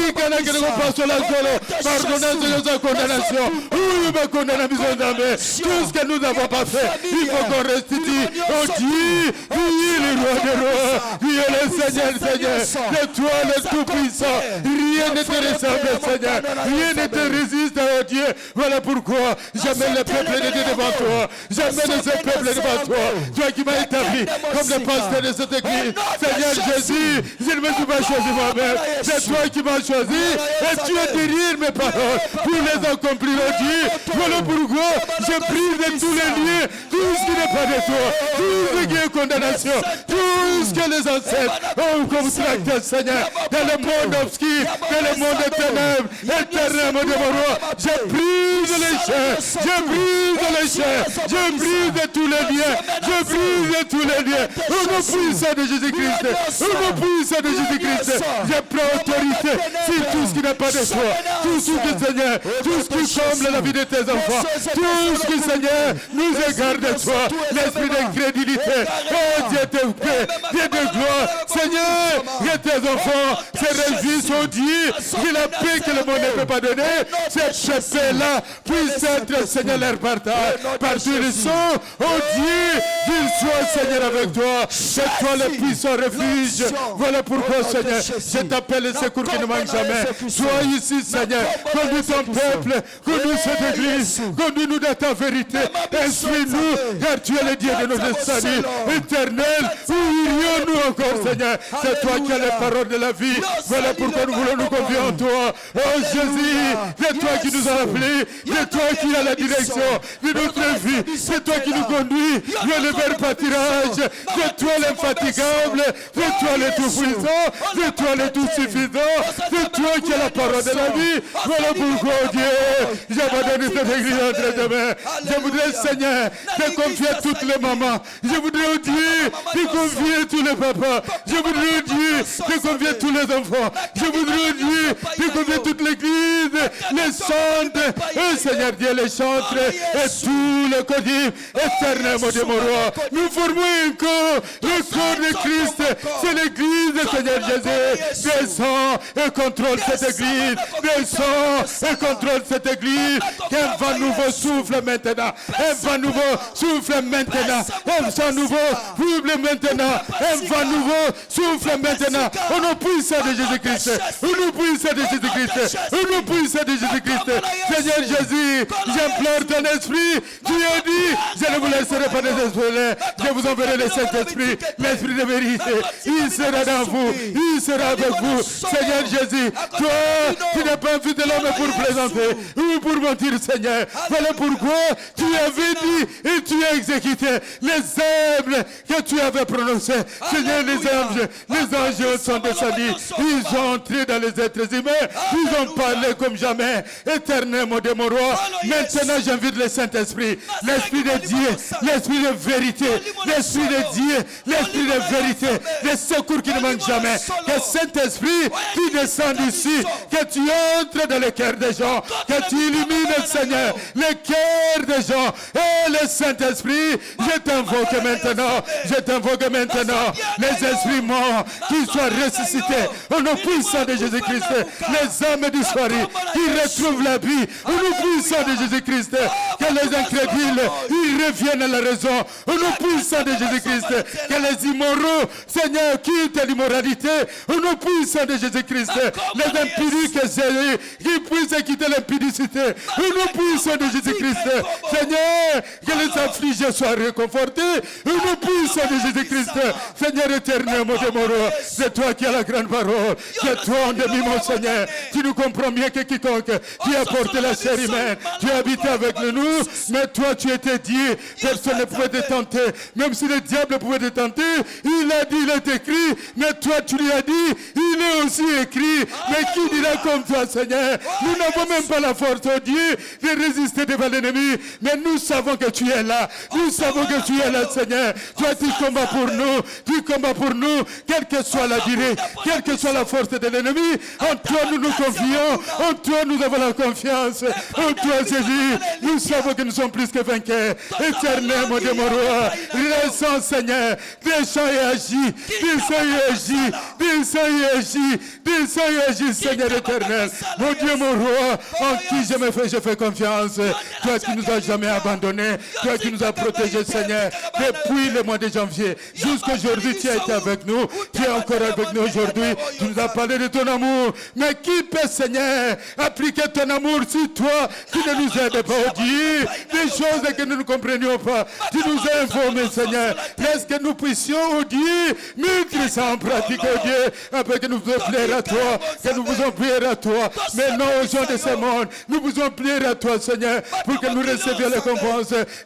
ikana kene kopasola nkolo pardonnance nyonso ya condamnation oyo bakondana biso nzambe tout ce que nous n'avons pas fait il faut qu'on restitue oh Dieu tu es le roi des rois tu es le Seigneur c'est toi le tout-puissant rien ne te ressemble Seigneur rien ne te résiste oh Dieu voilà pourquoi j'amène le peuple de Dieu devant toi j'amène ce peuple devant toi toi qui m'as établi comme le pasteur de cette église Seigneur Jésus je ne me suis pas choisi moi-même c'est toi qui m'as choisi et tu es derrière mes paroles pour les accomplir oh Dieu voilà pourquoi je prie de tous les lieux tout ce qui n'est pas de toi tout ce qui est condamnation tout ce que les ancêtres ont comme tracté Seigneur dans le monde obscur dans le monde des ténèbres éternellement de mon roi je brise les chaînes je brise les chaînes je brise tous les liens je brise tous les liens au nom puissant de Jésus-Christ au nom puissant de Jésus-Christ je prends autorité sur tout ce qui n'est pas de toi tout ce qui Seigneur tout ce qui comble la vie de tes enfants tout ce qui Seigneur nous égare de toi l'esprit d'incrédulité oh Dieu de paix Dieu de gloire Seigneur que tes enfants se réjouissent au Dieu que la paix que le monde ne peut pas donner cette paix-là puisse être Seigneur leur partage partout ils sont oh Dieu qu'ils soient Seigneur avec toi c'est toi le puissant refuge voilà pourquoi Seigneur je t'appelle le secours qui ne manque jamais sois ici Seigneur conduis ton peuple conduis cette église conduis-nous dans ta vérité instruis-nous car tu es le Dieu de notre salut éternel où irions-nous encore Seigneur c'est toi qui as les paroles de la vie voilà pourquoi nous voulons nous confier en toi oh Jésus c'est toi qui nous as appelés c'est toi qui as la direction de notre vie c'est toi qui nous conduis tu es le Père pâturage c'est toi l'infatigable c'est toi le tout-puissant c'est toi le tout-suffisant c'est toi qui as la parole de la vie voilà pourquoi Dieu j'abandonne cette église entre tes mains je voudrais Seigneur te confier toutes les mamans je voudrais Dieu te confier tous les papas je voudrais Dieu te confier tous les enfants je voudrais Dieu te confier toute l'église les chantres et Seigneur Dieu les chantres et tout le codice éternellement de mon roi nous formons un corps le corps de Christ c'est l'église Seigneur Jésus descends et contrôle cette église descends et contrôle cette église qu'un vent nouveau souffle maintenant un vent nouveau souffle maintenant un vent nouveau souffle maintenant un vent nouveau souffle maintenant au nom puissant de Jésus-Christ au nom puissant de Jésus-Christ au nom puissant de Jésus-Christ Seigneur Jésus j'implore ton esprit tu as dit je ne vous laisserai pas désespérer je vous enverrai le Saint-Esprit l'esprit de vérité il sera dans vous il sera avec vous Seigneur Jésus toi tu n'es pas un fils de l'homme pour plaisanter ou pour mentir Seigneur voilà pourquoi tu avais dit et tu as exécuté les âmes que tu avais prononcées Seigneur les anges sont descendus ils ont entré dans les êtres humains ils ont parlé comme jamais éternellement de mon roi maintenant j'invite le Saint-Esprit l'Esprit de Dieu l'Esprit de vérité l'Esprit de Dieu l'Esprit de vérité le secours qui ne manque jamais que Saint-Esprit tu descendes ici que tu entres dans le cœur des gens que tu illumines Seigneur le cœur des gens et le Saint-Esprit je t'invoque maintenant les esprits morts qui soient ressuscités au nom puissant de Jésus-Christ les âmes disparues qui retrouvent la vie au nom puissant de Jésus-Christ que les incrédules ils reviennent à la raison au nom puissant de Jésus-Christ que les immoraux Seigneur quittent l'immoralité au nom puissant de Jésus-Christ les impudiques qui puissent quitter l'impudicité au nom puissant de Jésus-Christ Seigneur que les affligés soient réconfortés au nom puissant de Jésus-Christ Seigneur éternel, mon Dieu, mon roi. C'est toi qui as la grande parole. C'est toi en demi, mon Seigneur. Tu nous comprends mieux que quiconque. Tu as porté la chair humaine. Tu as habité avec nous. Mais toi, tu étais dit. Personne ne pouvait te tenter. Même si le diable pouvait te tenter, il a dit, il est écrit. Mais toi, tu lui as dit, il est aussi écrit. Mais qui dira comme toi, Seigneur? Nous n'avons même pas la force, oh Dieu, de résister devant l'ennemi. Mais nous savons que tu es là. Nous savons que tu es là, Seigneur. Toi, tu combats pour nous. Tu combats pour nous. Quelle que soit la durée, quelle que soit la force de l'ennemi, en toi, nous nous confions. En toi, nous avons la confiance. En toi, Jésus, nous savons que nous sommes plus que vainqueurs. Éternel, mon Dieu, mon roi. Récent, Seigneur. Descends et agis. Descends et agis. Descends et agis. Descends et agis, Seigneur éternel. Mon Dieu, mon roi, en qui je fais confiance. Toi qui nous as jamais abandonnés. Toi qui nous as protégés, Seigneur. Depuis le mois de janvier jusqu'à aujourd'hui, tu as été avec nous. Tu es encore avec nous aujourd'hui. Tu nous as parlé de ton amour. Mais qui peut, Seigneur, appliquer ton amour sur toi qui ne nous aide pas, oh Dieu? Des choses que nous ne comprenions pas. Tu nous as informés, Seigneur. Laisse que nous puissions, oh Dieu, mettre ça en pratique, oh Dieu, afin que nous puissions plaire à toi, que nous puissions plaire à toi. Mais non aux gens de ce monde. Nous puissions plaire à toi, Seigneur, pour que nous recevions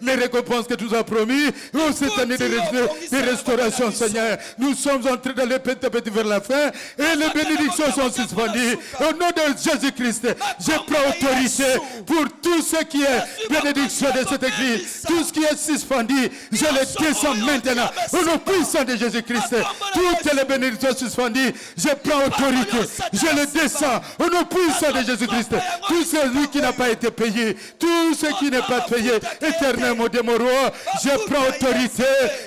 les récompenses que tu nous as promis. Oh, cette année de restauration, Seigneur. Nous sommes entrés dans les petit à petit vers la fin et les bénédictions sont suspendues. Au nom de Jésus-Christ, je prends autorité pour tout ce qui est bénédiction de cette église. Tout ce qui est suspendu, je le descends maintenant. Au nom puissant de Jésus-Christ, toutes les bénédictions suspendues, je prends autorité. Je le descends. Au nom puissant de Jésus-Christ, tout celui qui n'a pas été payé, tout ce qui n'est pas payé, éternel, mon Dieu, mon roi, je prends autorité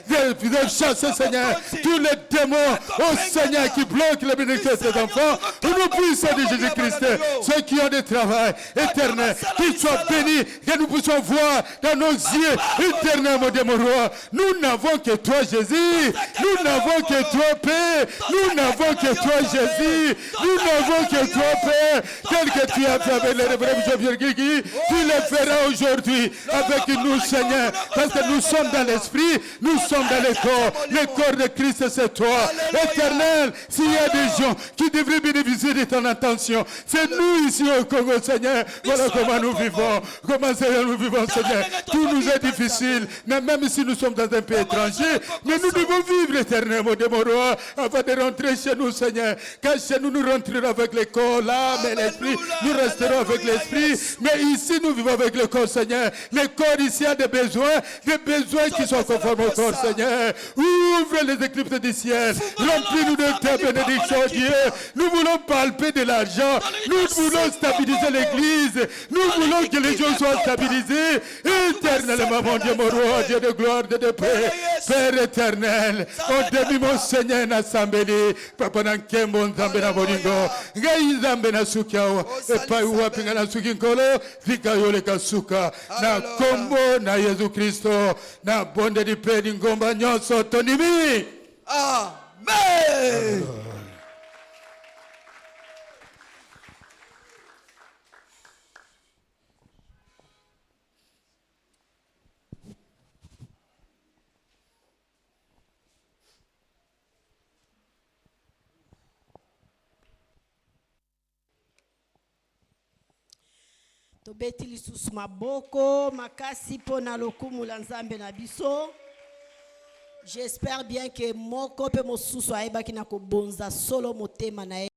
de chasser, Seigneur, tous les démons, oh Seigneur, qui bloquent les bénédictions de tes enfants. Au nom puissant de Jésus-Christ, ceux qui ont du travail, éternel, qu'ils soient bénis, que nous puissions voir dans nos yeux, éternel, mon Dieu, mon roi. Nous n'avons que toi, Jésus. Nous n'avons que toi, Père. Nous n'avons que toi, Jésus. Nous n'avons que toi, Père. Tel que tu as fait avec les révérends Jean-Pierre Guigui, tu le feras aujourd'hui avec nous, Seigneur. Parce que nous sommes dans l'esprit, nous sommes dans le corps. Le corps de Christ, c'est toi. Éternel, s'il y a des gens qui devraient bénéficier de ton attention, c'est nous ici au Congo, Seigneur. Voilà comment nous vivons. Comment, Seigneur, nous vivons, Seigneur. Tout nous est difficile, mais même si nous sommes dans un pays étranger, mais nous devons vivre l'éternel, mon Dieu, mon roi, avant de rentrer chez nous, Seigneur. Car chez nous, nous rentrerons avec le corps, l'âme et l'esprit. Nous resterons avec l'esprit, mais ici, nous vivons avec le corps, Seigneur. Le corps ici a des besoins qui sont conformes au corps, Seigneur. Ouvre les éclipses du ciel. Remplis-nous de ta bénédiction, Dieu. Nous voulons palper de l'argent. Nous voulons stabiliser l'église. Nous voulons que les gens soient stabilisés. Éternellement, mon Dieu, mon roi, Dieu de gloire, Dieu de paix. Père éternel, on demi mon Seigneur na sambeli, papa na nkembo nzambe na bolingo, ngai nzambe na sukiao, epai wapi nga na sukinkolo, vika yole kasuka, na kombo na Yesu Kristo, na bonde di pe di ngomba nyonso tonimi. Amen. Tobeti lisusu maboko makasi pona lokumu la nzambe na biso. J'espère bien que moko pe mosusu aeba kina kobonza solo motema na